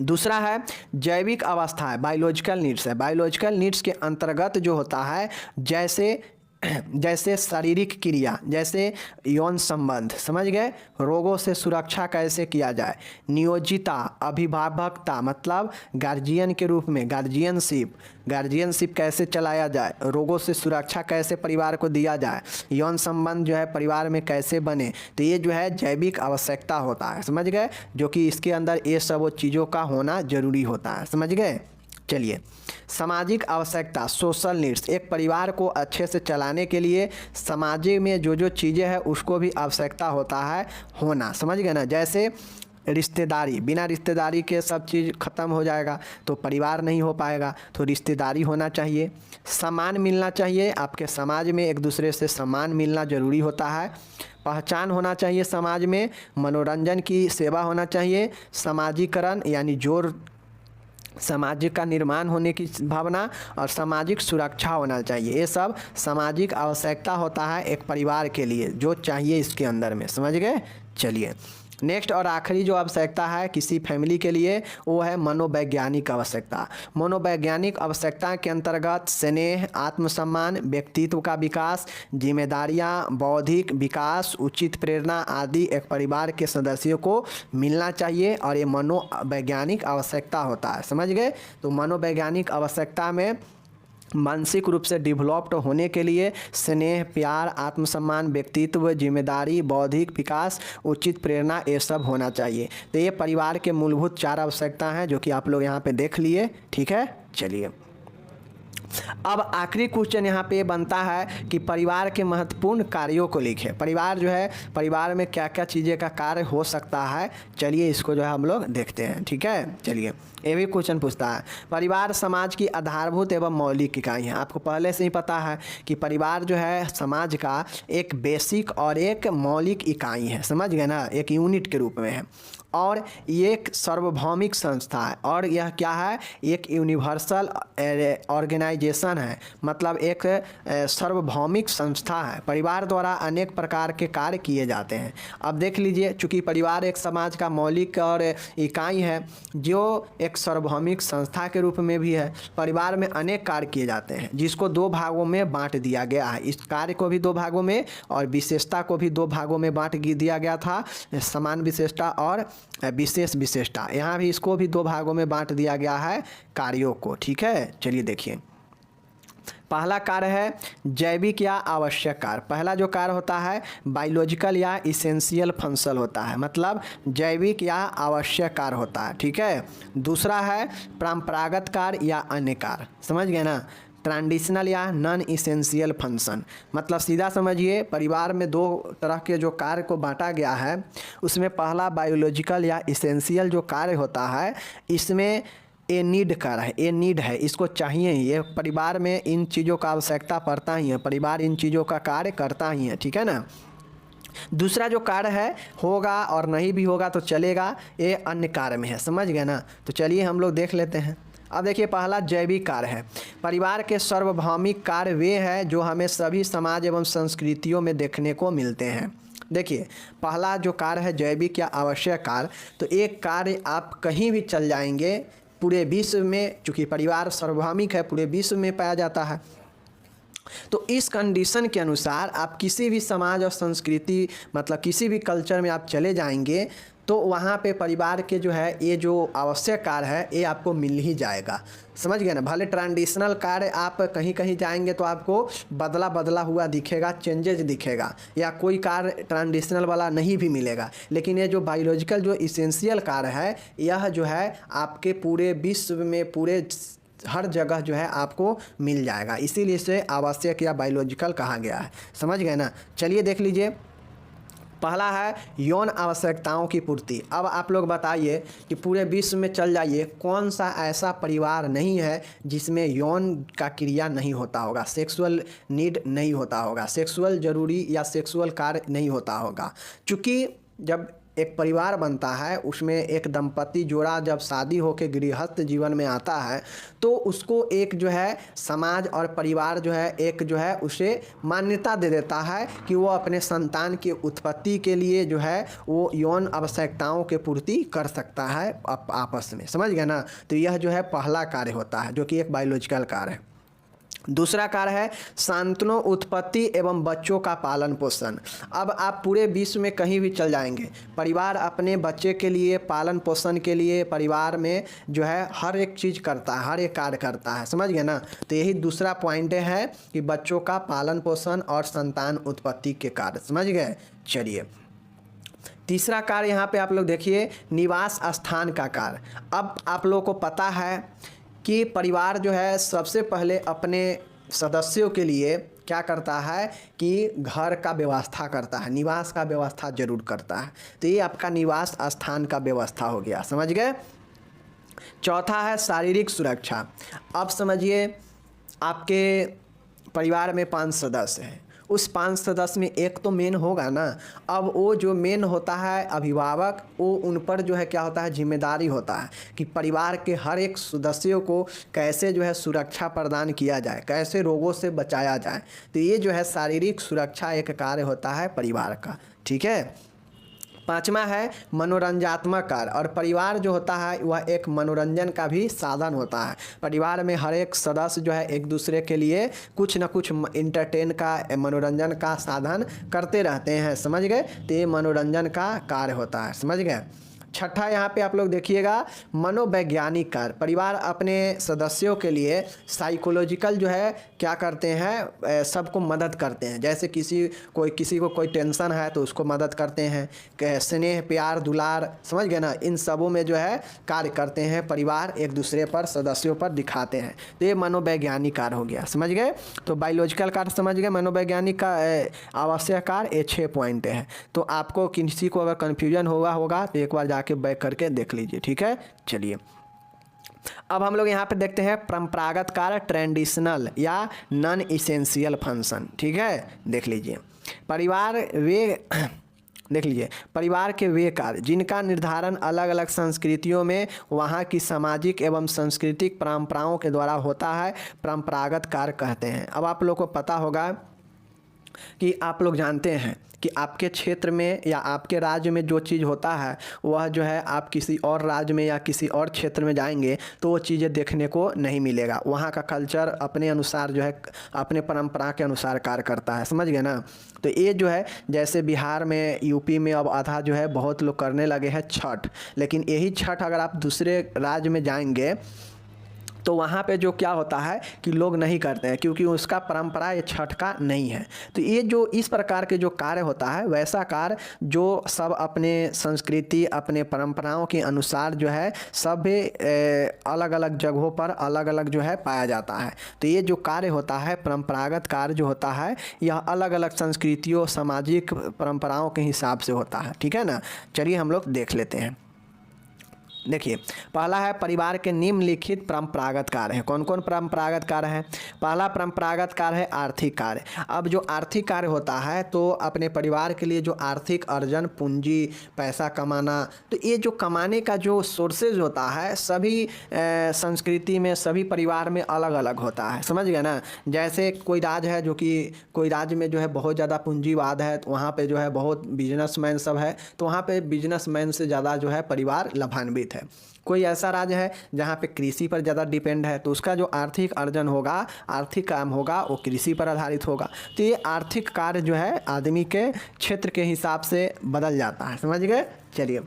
दूसरा है जैविक अवस्था है, बायोलॉजिकल नीड्स है। बायोलॉजिकल नीड्स के अंतर्गत जो होता है, जैसे जैसे शारीरिक क्रिया, जैसे यौन संबंध, समझ गए, रोगों से सुरक्षा कैसे किया जाए, नियोजिता, अभिभावकता मतलब गार्जियन के रूप में, गार्जियनशिप कैसे चलाया जाए, रोगों से सुरक्षा कैसे परिवार को दिया जाए, यौन संबंध जो है परिवार में कैसे बने। तो ये जो है जैविक आवश्यकता होता है, समझ गए, जो कि इसके अंदर ये सब चीज़ों का होना जरूरी होता है, समझ गए। चलिए, सामाजिक आवश्यकता, सोशल नीड्स, एक परिवार को अच्छे से चलाने के लिए समाज में जो जो चीज़ें हैं उसको भी आवश्यकता होता है होना, समझ गए ना। जैसे रिश्तेदारी, बिना रिश्तेदारी के सब चीज़ ख़त्म हो जाएगा तो परिवार नहीं हो पाएगा, तो रिश्तेदारी होना चाहिए। सम्मान मिलना चाहिए, आपके समाज में एक दूसरे से सम्मान मिलना ज़रूरी होता है। पहचान होना चाहिए समाज में, मनोरंजन की सेवा होना चाहिए, सामाजिकरण यानी जोर सामाजिक का निर्माण होने की भावना, और सामाजिक सुरक्षा होना चाहिए। ये सब सामाजिक आवश्यकता होता है एक परिवार के लिए, जो चाहिए इसके अंदर में, समझ गए। चलिए, नेक्स्ट और आखिरी जो आवश्यकता है किसी फैमिली के लिए वो है मनोवैज्ञानिक आवश्यकता। मनोवैज्ञानिक आवश्यकता के अंतर्गत स्नेह, आत्मसम्मान, व्यक्तित्व का विकास, जिम्मेदारियां, बौद्धिक विकास, उचित प्रेरणा आदि एक परिवार के सदस्यों को मिलना चाहिए, और ये मनोवैज्ञानिक आवश्यकता होता है, समझ गए। तो मनोवैज्ञानिक आवश्यकता में मानसिक रूप से डेवलप्ड होने के लिए स्नेह, प्यार, आत्मसम्मान, व्यक्तित्व, जिम्मेदारी, बौद्धिक विकास, उचित प्रेरणा, ये सब होना चाहिए। तो ये परिवार के मूलभूत 4 आवश्यकता हैं जो कि आप लोग यहाँ पे देख लिए, ठीक है। चलिए, अब आखिरी क्वेश्चन यहाँ पे बनता है कि परिवार के महत्वपूर्ण कार्यों को लिखे। परिवार जो है, परिवार में क्या क्या चीज़ें का कार्य हो सकता है, चलिए इसको जो है हम लोग देखते हैं, ठीक है। चलिए, ये भी क्वेश्चन पूछता है, परिवार समाज की आधारभूत एवं मौलिक इकाई है। आपको पहले से ही पता है कि परिवार जो है समाज का एक बेसिक और एक मौलिक इकाई है, समझ गए ना, एक यूनिट के रूप में है, और ये एक सार्वभौमिक संस्था है, और यह क्या है, एक यूनिवर्सल ऑर्गेनाइजेशन है, मतलब एक सार्वभौमिक संस्था है। परिवार द्वारा अनेक प्रकार के कार्य किए जाते हैं। अब देख लीजिए, चूँकि परिवार एक समाज का मौलिक और इकाई है, जो एक सार्वभौमिक संस्था के रूप में भी है, परिवार में अनेक कार्य किए जाते हैं जिसको 2 भागों में बांट दिया गया है। इस कार्य को भी 2 भागों में और विशेषता को भी 2 भागों में बांट दिया गया था, समान विशेषता और विशेष विशेषता। यहाँ भी इसको भी 2 भागों में बांट दिया गया है कार्यों को, ठीक है। चलिए देखिए, पहला कार्य है जैविक या आवश्यक कार्य। पहला जो कार्य होता है बायोलॉजिकल या इसेंशियल फंक्शन होता है, मतलब जैविक या आवश्यक कार्य होता है, ठीक है। दूसरा है परंपरागत कार्य या अन्य कार्य, समझ गए ना, ट्रेडिशनल या नॉन इसेंशियल फंक्शन। मतलब सीधा समझिए, परिवार में 2 तरह के जो कार्य को बांटा गया है, उसमें पहला बायोलॉजिकल या इसेंशियल जो कार्य होता है, इसमें ए नीड कार्य है, ए नीड है, इसको चाहिए ही, ये परिवार में इन चीज़ों का आवश्यकता पड़ता ही है, परिवार इन चीज़ों का कार्य करता ही है, ठीक है ना। दूसरा जो कार्य है होगा और नहीं भी होगा तो चलेगा, ये अन्य कार्य में है, समझ गए ना। तो चलिए हम लोग देख लेते हैं। अब देखिए, पहला जैविक कार्य है। परिवार के सार्वभौमिक कार्य वे हैं जो हमें सभी समाज एवं संस्कृतियों में देखने को मिलते हैं। देखिए, पहला जो कार्य है जैविक या आवश्यक कार्य, तो एक कार्य आप कहीं भी चल जाएंगे पूरे विश्व में, चूँकि परिवार सार्वभौमिक है, पूरे विश्व में पाया जाता है, तो इस कंडीशन के अनुसार आप किसी भी समाज और संस्कृति, मतलब किसी भी कल्चर में आप चले जाएंगे तो वहाँ पे परिवार के जो है ये जो आवश्यक कार्य है ये आपको मिल ही जाएगा, समझ गए ना। भले ट्रेडिशनल कार्य आप कहीं कहीं जाएंगे तो आपको बदला बदला हुआ दिखेगा, चेंजेज दिखेगा, या कोई कार्य ट्रेडिशनल वाला नहीं भी मिलेगा, लेकिन ये जो बायोलॉजिकल जो इसेंशियल कार्य है, यह जो है आपके पूरे विश्व में, पूरे हर जगह जो है आपको मिल जाएगा, इसीलिए इसे आवश्यक या बायोलॉजिकल कहा गया है, समझ गए ना। चलिए देख लीजिए, पहला है यौन आवश्यकताओं की पूर्ति। अब आप लोग बताइए कि पूरे विश्व में चल जाइए, कौन सा ऐसा परिवार नहीं है जिसमें यौन का क्रिया नहीं होता होगा, सेक्सुअल नीड नहीं होता होगा, सेक्सुअल जरूरी या सेक्सुअल कार्य नहीं होता होगा। चूँकि जब एक परिवार बनता है, उसमें एक दंपति जोड़ा जब शादी होकर गृहस्थ जीवन में आता है, तो उसको एक जो है समाज और परिवार जो है एक जो है उसे मान्यता दे देता है कि वो अपने संतान की उत्पत्ति के लिए जो है वो यौन आवश्यकताओं के पूर्ति कर सकता है आपस में, समझ गए ना। तो यह जो है पहला कार्य होता है जो कि एक बायोलॉजिकल कार्य है। दूसरा कार्य है संतानों उत्पत्ति एवं बच्चों का पालन पोषण। अब आप पूरे विश्व में कहीं भी चल जाएंगे, परिवार अपने बच्चे के लिए पालन पोषण के लिए परिवार में जो है हर एक चीज़ करता है, हर एक कार्य करता है, समझ गए ना। तो यही दूसरा पॉइंट है कि बच्चों का पालन पोषण और संतान उत्पत्ति के कार्य, समझ गए। चलिए तीसरा कार्य यहाँ पे आप लोग देखिए निवास स्थान का कार्य। अब आप लोगों को पता है कि परिवार जो है सबसे पहले अपने सदस्यों के लिए क्या करता है कि घर का व्यवस्था करता है, निवास का व्यवस्था जरूर करता है। तो ये आपका निवास स्थान का व्यवस्था हो गया, समझ गए। चौथा है शारीरिक सुरक्षा। अब समझिए आपके परिवार में 5 सदस्य हैं, उस 5 सदस्य में एक तो मेन होगा ना। अब वो जो मेन होता है अभिभावक, वो उन पर जो है क्या होता है जिम्मेदारी होता है कि परिवार के हर एक सदस्यों को कैसे जो है सुरक्षा प्रदान किया जाए, कैसे रोगों से बचाया जाए। तो ये जो है शारीरिक सुरक्षा एक कार्य होता है परिवार का, ठीक है। पांचवा है मनोरंजनात्मक कार्य। और परिवार जो होता है वह एक मनोरंजन का भी साधन होता है। परिवार में हर एक सदस्य जो है एक दूसरे के लिए कुछ न कुछ इंटरटेन का मनोरंजन का साधन करते रहते हैं, समझ गए। तो ये मनोरंजन का कार्य होता है, समझ गए। छठा यहाँ पे आप लोग देखिएगा मनोवैज्ञानिक कार्य। परिवार अपने सदस्यों के लिए साइकोलॉजिकल जो है क्या करते हैं, सबको मदद करते हैं। जैसे किसी को कोई टेंशन है तो उसको मदद करते हैं, स्नेह प्यार दुलार, समझ गए ना, इन सबों में जो है कार्य करते हैं परिवार, एक दूसरे पर सदस्यों पर दिखाते हैं। तो ये मनोवैज्ञानिक कार्य हो गया, समझ गए। तो बायोलॉजिकल कार्य समझ गए, मनोवैज्ञानिक का आवश्यक कार्य, ये 6 पॉइंट है। तो आपको किसी को अगर कन्फ्यूजन होगा तो एक बार जाके बैक करके देख लीजिए, ठीक है। चलिए अब हम लोग यहाँ पे देखते हैं परंपरागत कार्य, ट्रेडिशनल या नॉन इसेंशियल फंक्शन, ठीक है। देख लीजिए परिवार के वे कार्य जिनका निर्धारण अलग अलग संस्कृतियों में वहाँ की सामाजिक एवं सांस्कृतिक परंपराओं के द्वारा होता है, परंपरागत कार्य कहते हैं। अब आप लोग को पता होगा कि आप लोग जानते हैं कि आपके क्षेत्र में या आपके राज्य में जो चीज़ होता है वह जो है आप किसी और राज्य में या किसी और क्षेत्र में जाएंगे तो वो चीज़ें देखने को नहीं मिलेगा। वहाँ का कल्चर अपने अनुसार जो है अपने परंपरा के अनुसार कार्य करता है, समझ गए ना। तो ये जो है जैसे बिहार में यूपी में अब आधा जो है बहुत लोग करने लगे हैं छठ, लेकिन यही छठ अगर आप दूसरे राज्य में जाएंगे तो वहाँ पे जो क्या होता है कि लोग नहीं करते हैं क्योंकि उसका परंपरा ये छठ का नहीं है। तो ये जो इस प्रकार के जो कार्य होता है वैसा कार्य जो सब अपने संस्कृति अपने परंपराओं के अनुसार जो है सब अलग अलग जगहों पर अलग अलग जो है पाया जाता है। तो ये जो कार्य होता है परंपरागत कार्य जो होता है यह अलग अलग संस्कृतियों सामाजिक परंपराओं के हिसाब से होता है, ठीक है ना। चलिए हम लोग देख लेते हैं। देखिए पहला है परिवार के निम्नलिखित परंपरागत कार्य हैं। कौन कौन परंपरागत कार्य हैं? पहला परंपरागत कार्य है आर्थिक कार्य। अब जो आर्थिक कार्य होता है तो अपने परिवार के लिए जो आर्थिक अर्जन पूंजी पैसा कमाना, तो ये जो कमाने का जो सोर्सेज होता है सभी संस्कृति में सभी परिवार में अलग अलग होता है, समझ गए ना। जैसे कोई राज्य है जो कि कोई राज्य में जो है बहुत ज़्यादा पूंजीवाद है तो वहाँ पे जो है बहुत बिजनेसमैन सब है, तो वहाँ पे बिजनेसमैन से ज़्यादा जो है परिवार लाभान्वित है। कोई ऐसा राज्य है जहाँ पे कृषि पर ज़्यादा डिपेंड है तो उसका जो आर्थिक अर्जन होगा आर्थिक काम होगा वो कृषि पर आधारित होगा। तो ये आर्थिक कार्य जो है आदमी के क्षेत्र के हिसाब से बदल जाता है, समझ गए। चलिए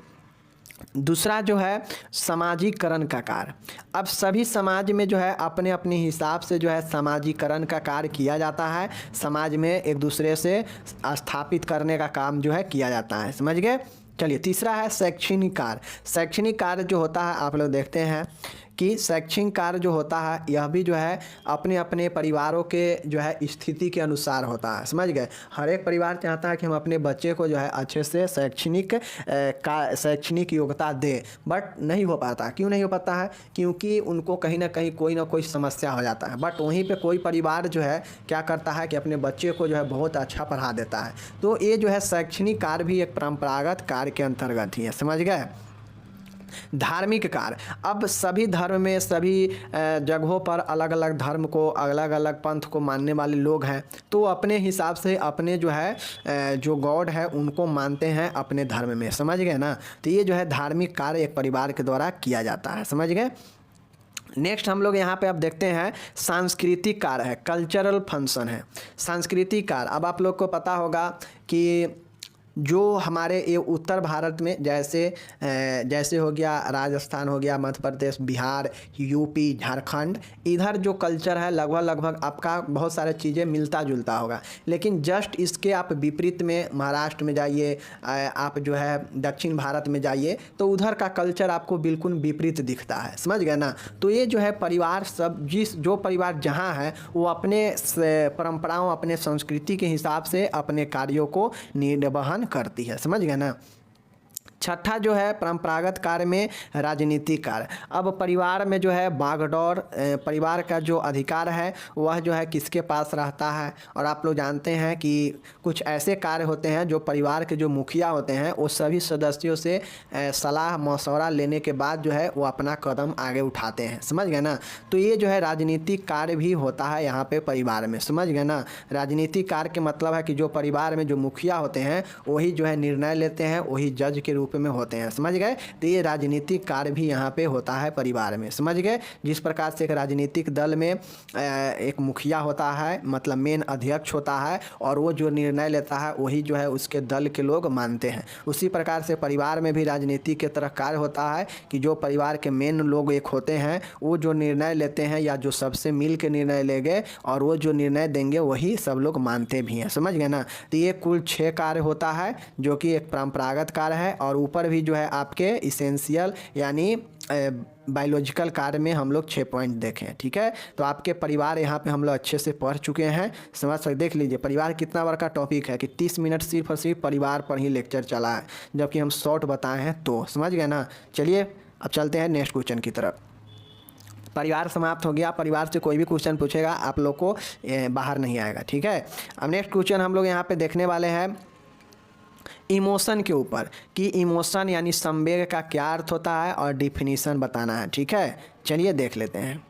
दूसरा जो है सामाजिकरण का कार्य। अब सभी समाज में जो है अपने अपने हिसाब से जो है सामाजिकरण का कार्य किया जाता है, समाज में एक दूसरे से स्थापित करने का काम जो है किया जाता है, समझ गए। चलिए तीसरा है शैक्षणिक कार्य। शैक्षणिक कार्य जो होता है आप लोग देखते हैं कि शैक्षणिक कार्य जो होता है यह भी जो है अपने अपने परिवारों के जो है स्थिति के अनुसार होता है, समझ गए। हर एक परिवार चाहता है कि हम अपने बच्चे को जो है अच्छे से शैक्षणिक योग्यता दें, बट नहीं हो पाता। क्यों नहीं हो पाता है? क्योंकि उनको कहीं ना कहीं कोई ना कोई समस्या हो जाता है। बट वहीं पे कोई परिवार जो है क्या करता है कि अपने बच्चे को जो है बहुत अच्छा पढ़ा देता है। तो ये जो है शैक्षणिक कार्य भी एक परंपरागत कार्य के अंतर्गत ही है, समझ गए। धार्मिक कार्य। अब सभी धर्म में सभी जगहों पर अलग अलग धर्म को अलग अलग पंथ को मानने वाले लोग हैं तो अपने हिसाब से अपने जो है जो गॉड है उनको मानते हैं अपने धर्म में, समझ गए ना। तो ये जो है धार्मिक कार्य एक परिवार के द्वारा किया जाता है, समझ गए। नेक्स्ट हम लोग यहाँ पे अब देखते हैं सांस्कृतिक कार्य है, कल्चरल फंक्शन है। सांस्कृतिक कार्य, अब आप लोग को पता होगा कि जो हमारे ये उत्तर भारत में जैसे हो गया राजस्थान, हो गया मध्य प्रदेश, बिहार, यूपी, झारखंड, इधर जो कल्चर है लगभग आपका बहुत सारे चीज़ें मिलता जुलता होगा। लेकिन जस्ट इसके आप विपरीत में महाराष्ट्र में जाइए, आप जो है दक्षिण भारत में जाइए, तो उधर का कल्चर आपको बिल्कुल विपरीत दिखता है, समझ गए ना। तो ये जो है परिवार सब जो परिवार जहाँ है वो अपने परंपराओं, अपने संस्कृति के हिसाब से अपने कार्यों को निर्वहन करती है, समझ गए ना। छठा जो है परंपरागत कार्य में राजनीतिक कार्य। अब परिवार में जो है बागडोर, परिवार का जो अधिकार है वह जो है किसके पास रहता है। और आप लोग जानते हैं कि कुछ ऐसे कार्य होते हैं जो परिवार के जो मुखिया होते हैं वो सभी सदस्यों से सलाह मशवरा लेने के बाद जो है वो अपना कदम आगे उठाते हैं, समझ गए ना। तो ये जो है राजनीतिक कार्य भी होता है यहाँ पे परिवार में, समझ गए ना। राजनीतिक कार्य के मतलब है कि जो परिवार में जो मुखिया होते हैं वही जो है निर्णय लेते हैं, वही जज के रूप में होते हैं, समझ गए। तो ये राजनीतिक कार्य भी यहाँ पे होता है परिवार में, समझ गए। जिस प्रकार से एक राजनीतिक दल में एक मुखिया होता है, मतलब मेन अध्यक्ष होता है, और वो जो निर्णय लेता है वही जो है उसके दल के लोग मानते हैं। उसी प्रकार से परिवार में भी राजनीतिक के तरह कार्य होता है कि जो परिवार के मेन लोग एक होते हैं वो जो निर्णय लेते हैं या जो सबसे मिल के निर्णय लेंगे और वो जो निर्णय देंगे वही सब लोग मानते भी हैं, समझ गए ना। तो ये कुल 6 कार्य होता है जो कि एक परंपरागत कार्य है। और ऊपर भी जो है आपके इसेंशियल यानी बायोलॉजिकल कार्य में हम लोग 6 पॉइंट देखें, ठीक है। तो आपके परिवार यहाँ पे हम लोग अच्छे से पढ़ चुके हैं, समझ सकते। देख लीजिए परिवार कितना बड़ा का टॉपिक है कि 30 मिनट सिर्फ और सिर्फ परिवार पर ही लेक्चर चला है, जबकि हम शॉर्ट बताए हैं, तो समझ गए ना। चलिए अब चलते हैं नेक्स्ट क्वेश्चन की तरफ। परिवार समाप्त हो गया। परिवार से कोई भी क्वेश्चन पूछेगा आप लोग को बाहर नहीं आएगा, ठीक है। अब नेक्स्ट क्वेश्चन हम लोग यहाँ पे देखने वाले हैं इमोशन के ऊपर, कि इमोशन यानी संवेग का क्या अर्थ होता है और डिफिनीशन बताना है, ठीक है। चलिए देख लेते हैं।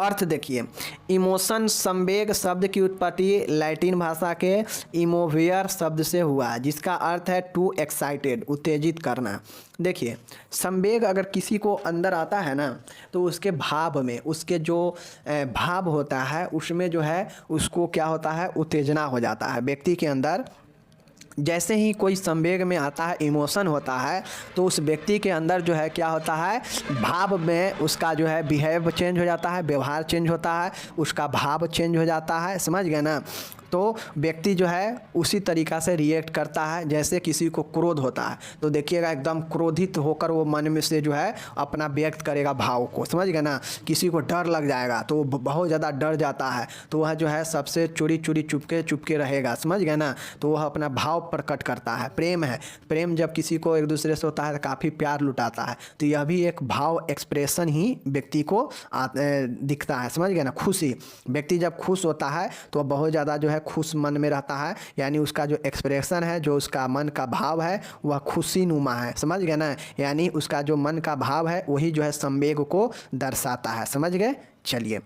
अर्थ देखिए, इमोशन संवेग शब्द की उत्पत्ति लैटिन भाषा के इमोवियर शब्द से हुआ, जिसका अर्थ है टू एक्साइटेड, उत्तेजित करना। देखिए संवेग अगर किसी को अंदर आता है ना तो उसके भाव में, उसके जो भाव होता है उसमें जो है उसको क्या होता है, उत्तेजना हो जाता है व्यक्ति के अंदर। जैसे ही कोई संवेग में आता है, इमोशन होता है, तो उस व्यक्ति के अंदर जो है क्या होता है, भाव में उसका जो है बिहेव चेंज हो जाता है, व्यवहार चेंज होता है, उसका भाव चेंज हो जाता है, समझ गए ना। तो व्यक्ति जो है उसी तरीक़ा से रिएक्ट करता है। जैसे किसी को क्रोध होता है तो देखिएगा एकदम क्रोधित होकर वो मन में से जो है अपना व्यक्त करेगा भाव को, समझ गए ना। किसी को डर लग जाएगा तो वो बहुत ज़्यादा डर जाता है, तो वह जो है सबसे चोरी चुपके रहेगा, समझ गए ना। तो वह अपना भाव प्रकट करता है। प्रेम है, प्रेम जब किसी को एक दूसरे से होता है तो काफ़ी प्यार लुटाता है, तो यह भी एक भाव एक्सप्रेशन ही व्यक्ति को दिखता है, समझ गए ना। खुशी, व्यक्ति जब खुश होता है तो वह बहुत ज़्यादा जो है खुश मन में रहता है, यानी उसका जो एक्सप्रेशन है, जो उसका मन का भाव है वह खुशी नुमा है, समझ गए ना। यानी उसका जो मन का भाव है वही जो है संवेग को दर्शाता है, समझ गए। चलिए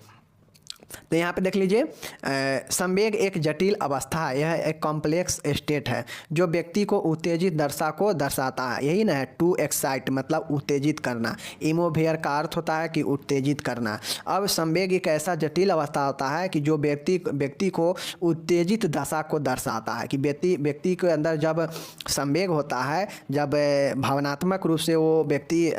तो यहाँ पे देख लीजिए, संवेग एक जटिल अवस्था है, यह एक कॉम्प्लेक्स स्टेट है जो व्यक्ति को उत्तेजित दशा को दर्शाता है। यही ना है टू एक्साइट, मतलब उत्तेजित करना। इमोवियर का अर्थ होता है कि उत्तेजित करना। अब संवेग एक ऐसा जटिल अवस्था होता है कि जो व्यक्ति को उत्तेजित दशा को दर्शाता है, कि व्यक्ति के अंदर जब संवेग होता है, जब भावनात्मक रूप से वो व्यक्ति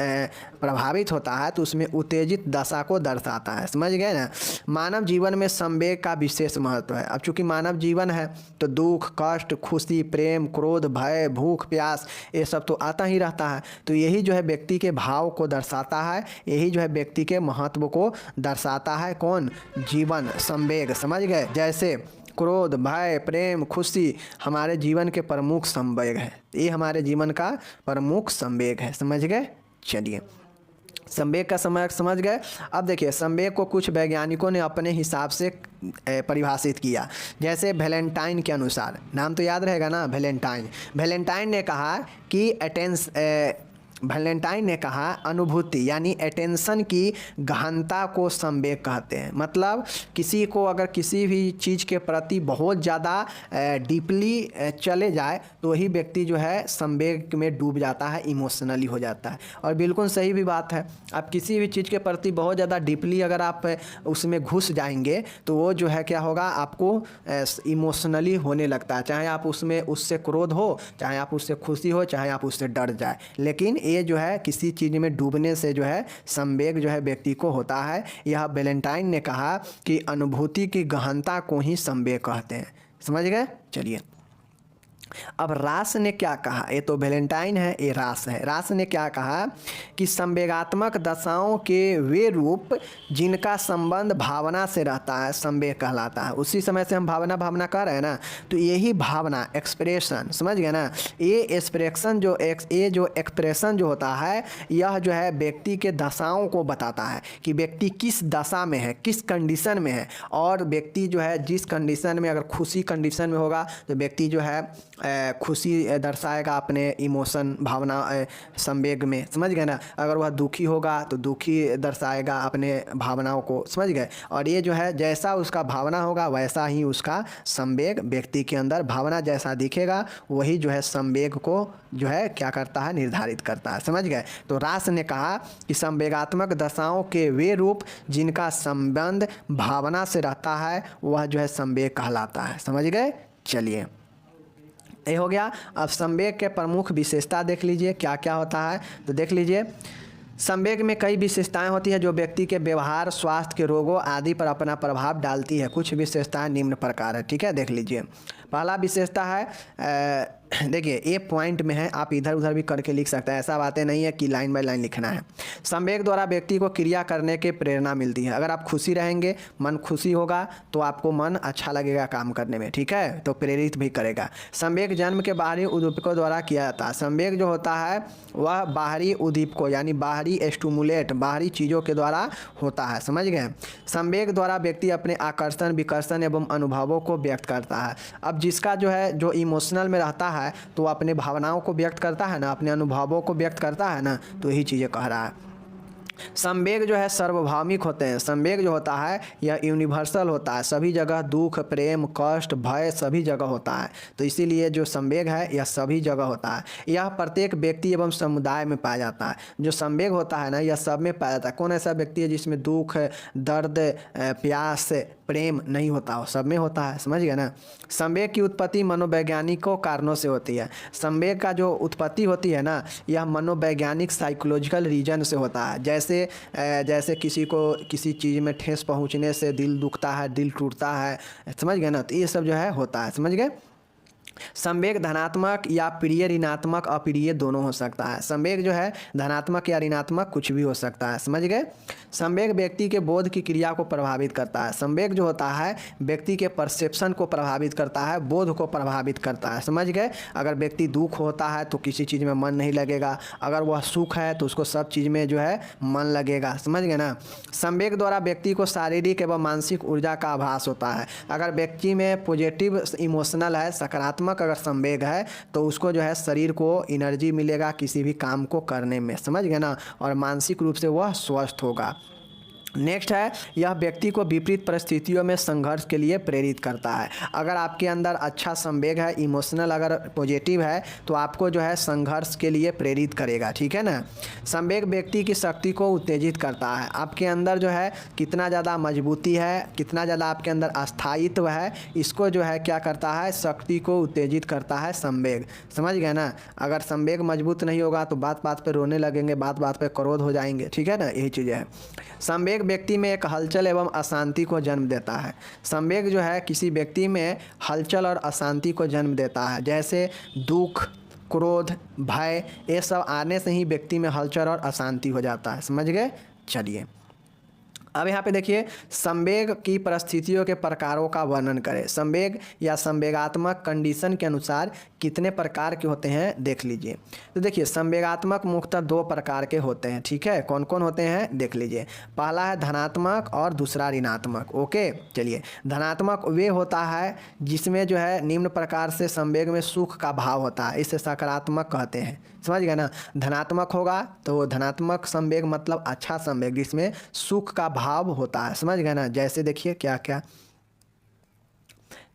प्रभावित होता है तो उसमें उत्तेजित दशा को दर्शाता है, समझ गए ना। मानव जीवन में संवेग का विशेष महत्व है। अब चूंकि मानव जीवन है तो दुख, कष्ट, खुशी, प्रेम, क्रोध, भय, भूख, प्यास, ये सब तो आता ही रहता है। तो यही जो है व्यक्ति के भाव को दर्शाता है, यही जो है व्यक्ति के महत्व को दर्शाता है। कौन? जीवन, संवेग, समझ गए। जैसे क्रोध, भय, प्रेम, खुशी हमारे जीवन के प्रमुख संवेग है, ये हमारे जीवन का प्रमुख संवेग है, समझ गए। चलिए संवेग का समझ गए। अब देखिए संवेग को कुछ वैज्ञानिकों ने अपने हिसाब से परिभाषित किया। जैसे वैलेंटाइन के अनुसार, नाम तो याद रहेगा ना, वैलेंटाइन ने कहा कि वैलेंटाइन ने कहा अनुभूति यानी अटेंशन की गहनता को संवेग कहते हैं। मतलब किसी को अगर किसी भी चीज़ के प्रति बहुत ज़्यादा डीपली चले जाए तो वही व्यक्ति जो है संवेग में डूब जाता है, इमोशनली हो जाता है। और बिल्कुल सही भी बात है, आप किसी भी चीज़ के प्रति बहुत ज़्यादा डीपली अगर आप उसमें घुस जाएंगे तो वो जो है क्या होगा, आपको इमोशनली होने लगता है। चाहे आप उसमें उससे क्रोध हो, चाहे आप उससे खुशी हो, चाहे आप उससे डर जाए, लेकिन ये जो है किसी चीज़ में डूबने से जो है संवेग जो है व्यक्ति को होता है। यह वैलेंटाइन ने कहा कि अनुभूति की गहनता को ही संवेग कहते हैं। समझ गए? चलिए, अब रास ने क्या कहा, ये तो वैलेंटाइन है, ये रास है। रास ने क्या कहा कि संवेगात्मक दशाओं के वे रूप जिनका संबंध भावना से रहता है संवेग कहलाता है। उसी समय से हम भावना भावना कर रहे हैं ना, तो यही भावना एक्सप्रेशन, समझ गए ना, ये एक्सप्रेशन जो एक्सप्रेशन जो होता है यह जो है व्यक्ति के दशाओं को बताता है कि व्यक्ति किस दशा में है, किस कंडीशन में है। और व्यक्ति जो है जिस कंडीशन में, अगर खुशी कंडीशन में होगा तो व्यक्ति जो है खुशी दर्शाएगा अपने इमोशन भावना संवेग में, समझ गए ना। अगर वह दुखी होगा तो दुखी दर्शाएगा अपने भावनाओं को, समझ गए। और ये जो है जैसा उसका भावना होगा वैसा ही उसका संवेग व्यक्ति के अंदर, भावना जैसा दिखेगा वही जो है संवेग को जो है क्या करता है, निर्धारित करता है, समझ गए। तो रास ने कहा कि संवेगात्मक दशाओं के वे रूप जिनका संबंध भावना से रहता है वह जो है संवेग कहलाता है। समझ गए? चलिए, ये हो गया। अब संवेग के प्रमुख विशेषता देख लीजिए क्या क्या होता है। तो देख लीजिए, संवेग में कई विशेषताएं होती हैं जो व्यक्ति के व्यवहार, स्वास्थ्य के रोगों आदि पर अपना प्रभाव डालती है। कुछ विशेषताएं निम्न प्रकार है, ठीक है, देख लीजिए। पहला विशेषता है, देखिए ये पॉइंट में है, आप इधर उधर भी करके लिख सकते हैं, ऐसा बातें नहीं है कि लाइन बाय लाइन लिखना है। संवेग द्वारा व्यक्ति को क्रिया करने की प्रेरणा मिलती है। अगर आप खुशी रहेंगे, मन खुशी होगा तो आपको मन अच्छा लगेगा काम करने में, ठीक है, तो प्रेरित भी करेगा। संवेग जन्म के बाहरी उद्दीपकों द्वारा किया जाता है। संवेग जो होता है वह बाहरी उद्दीपकों यानी बाहरी स्टिमुलेट, बाहरी चीज़ों के द्वारा होता है, समझ गए। संवेग द्वारा व्यक्ति अपने आकर्षण, विकर्षण एवं अनुभवों को व्यक्त करता है। अब जिसका जो है जो इमोशनल में रहता है तो अपने भावनाओं को व्यक्त करता है ना, अपने अनुभवों को व्यक्त करता है ना, तो यही चीज़ें कह रहा है। संवेग जो है सार्वभौमिक होते हैं। संवेग जो होता है यह यूनिवर्सल होता है, सभी जगह दुख, प्रेम, कष्ट, भय सभी जगह होता है। तो इसीलिए जो संवेग है यह सभी जगह होता है। यह प्रत्येक व्यक्ति एवं समुदाय में पाया जाता है। जो संवेग होता है ना यह सब में पाया जाता है। कौन ऐसा व्यक्ति है जिसमें दुख, दर्द, प्यास, प्रेम नहीं होता हो? सब में होता है, समझ गए ना। संवेग की उत्पत्ति मनोवैज्ञानिकों कारणों से होती है। संवेग का जो उत्पत्ति होती है ना यह मनोवैज्ञानिक साइकोलॉजिकल रीजन से होता है। जैसे किसी को किसी चीज़ में ठेस पहुंचने से दिल दुखता है, दिल टूटता है, समझ गए ना, तो ये सब जो है होता है, समझ गए। संवेग धनात्मक या प्रिय, ऋणात्मक, अप्रिय दोनों हो सकता है। संवेग जो है धनात्मक या ऋणात्मक कुछ भी हो सकता है, समझ गए। संवेग व्यक्ति के बोध की क्रिया को प्रभावित करता है। संवेग जो होता है व्यक्ति के परसेप्शन को प्रभावित करता है, बोध को प्रभावित करता है, समझ गए। अगर व्यक्ति दुख होता है तो किसी चीज़ में मन नहीं लगेगा, अगर वह सुख है तो उसको सब चीज़ में जो है मन लगेगा, समझ गए ना। संवेग द्वारा व्यक्ति को शारीरिक एवं मानसिक ऊर्जा का आभास होता है। अगर व्यक्ति में पॉजिटिव इमोशनल है, सकारात्मक अगर संवेग है तो उसको जो है शरीर को एनर्जी मिलेगा किसी भी काम को करने में, समझ गए ना, और मानसिक रूप से वह स्वस्थ होगा। नेक्स्ट है, यह व्यक्ति को विपरीत परिस्थितियों में संघर्ष के लिए प्रेरित करता है। अगर आपके अंदर अच्छा संवेग है, इमोशनल अगर पॉजिटिव है तो आपको जो है संघर्ष के लिए प्रेरित करेगा, ठीक है ना। संवेग व्यक्ति की शक्ति को उत्तेजित करता है। आपके अंदर जो है कितना ज़्यादा मजबूती है, कितना ज़्यादा आपके अंदर अस्थायित्व है, इसको जो है क्या करता है, शक्ति को उत्तेजित करता है संवेग, समझ गए ना। अगर संवेग मजबूत नहीं होगा तो बात बात पे रोने लगेंगे, बात बात पे क्रोध हो जाएंगे, ठीक है ना, यही चीज़ें है। संवेग व्यक्ति में एक हलचल एवं अशांति को जन्म देता है। संवेग जो है किसी व्यक्ति में हलचल और अशांति को जन्म देता है। जैसे दुख, क्रोध, भय, ये सब आने से ही व्यक्ति में हलचल और अशांति हो जाता है, समझ गए। चलिए, अब यहाँ पे देखिए, संवेग की परिस्थितियों के प्रकारों का वर्णन करें। संवेग या संवेगात्मक कंडीशन के अनुसार कितने प्रकार के होते हैं देख लीजिए। तो देखिए, संवेगात्मक मुख्यतः दो प्रकार के होते हैं, ठीक है। कौन कौन होते हैं देख लीजिए। पहला है धनात्मक और दूसरा ऋणात्मक। ओके, चलिए। धनात्मक वे होता है जिसमें जो है निम्न प्रकार से संवेग में सुख का भाव होता है, इसे सकारात्मक कहते हैं। समझ गए ना। धनात्मक होगा तो धनात्मक संवेग मतलब अच्छा संवेग जिसमें सुख का भाव होता है। समझ गए ना। जैसे देखिए क्या क्या,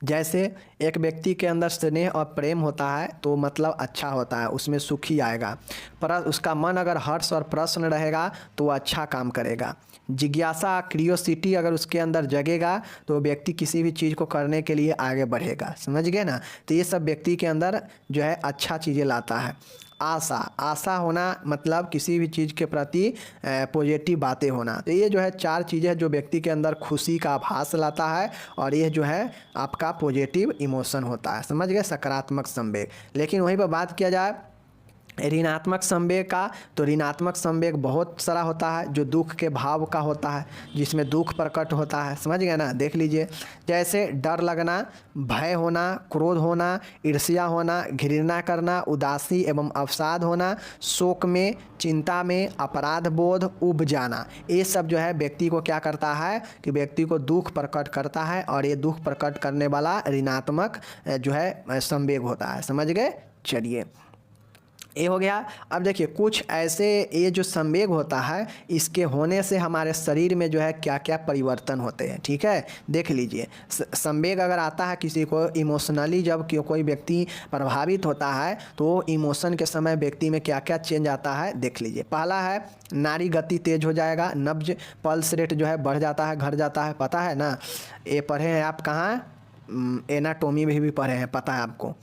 जैसे एक व्यक्ति के अंदर स्नेह और प्रेम होता है तो मतलब अच्छा होता है, उसमें सुख ही आएगा। पर उसका मन अगर हर्ष और प्रश्न रहेगा तो वो अच्छा काम करेगा। जिज्ञासा, क्रियोसिटी अगर उसके अंदर जगेगा तो व्यक्ति किसी भी चीज़ को करने के लिए आगे बढ़ेगा। समझ गए ना। तो ये सब व्यक्ति के अंदर जो है अच्छा चीज़ें लाता है। आशा, आशा होना मतलब किसी भी चीज़ के प्रति पॉजिटिव बातें होना। तो ये जो है चार चीज़ें जो व्यक्ति के अंदर खुशी का आभास लाता है और ये जो है आपका पॉजिटिव इमोशन होता है। समझ गए, सकारात्मक संवेग। लेकिन वहीं पर बात किया जाए ऋणात्मक संवेग का, तो ऋणात्मक संवेग बहुत सारा होता है जो दुख के भाव का होता है, जिसमें दुख प्रकट होता है। समझ गए ना। देख लीजिए, जैसे डर लगना, भय होना, क्रोध होना, ईर्ष्या होना, घृणा करना, उदासी एवं अवसाद होना, शोक में, चिंता में, अपराध बोध, उब जाना। ये सब जो है व्यक्ति को क्या करता है कि व्यक्ति को दुख प्रकट करता है और ये दुख प्रकट करने वाला ऋणात्मक जो है संवेग होता है। समझ गए। चलिए, ये हो गया। अब देखिए, कुछ ऐसे ये जो संवेग होता है इसके होने से हमारे शरीर में जो है क्या क्या परिवर्तन होते हैं, ठीक है। देख लीजिए, संवेग अगर आता है किसी को इमोशनली, जब कोई व्यक्ति प्रभावित होता है तो इमोशन के समय व्यक्ति में क्या क्या चेंज आता है देख लीजिए। पहला है नाड़ी गति तेज हो जाएगा, नब्ज पल्स रेट जो है बढ़ जाता है, घट जाता है। पता है ना, ये पढ़े हैं आप कहाँ, एनाटोमी में भी पढ़े हैं, पता है आपको।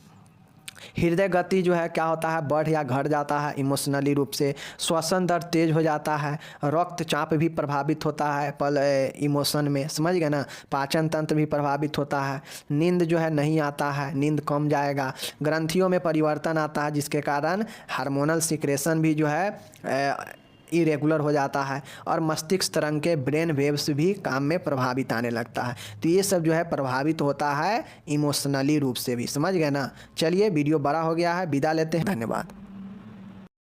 हृदय गति जो है क्या होता है, बढ़ या घट जाता है इमोशनली रूप से। श्वसन दर तेज हो जाता है, रक्तचाप भी प्रभावित होता है इमोशन में। समझ गए ना। पाचन तंत्र भी प्रभावित होता है। नींद जो है नहीं आता है, नींद कम जाएगा। ग्रंथियों में परिवर्तन आता है जिसके कारण हार्मोनल सिक्रेशन भी जो है इरेगुलर हो जाता है और मस्तिष्क तरंग के ब्रेन वेव्स भी काम में प्रभावित आने लगता है। तो ये सब जो है प्रभावित होता है इमोशनली रूप से भी। समझ गए ना। चलिए, वीडियो बड़ा हो गया है, विदा लेते हैं, धन्यवाद।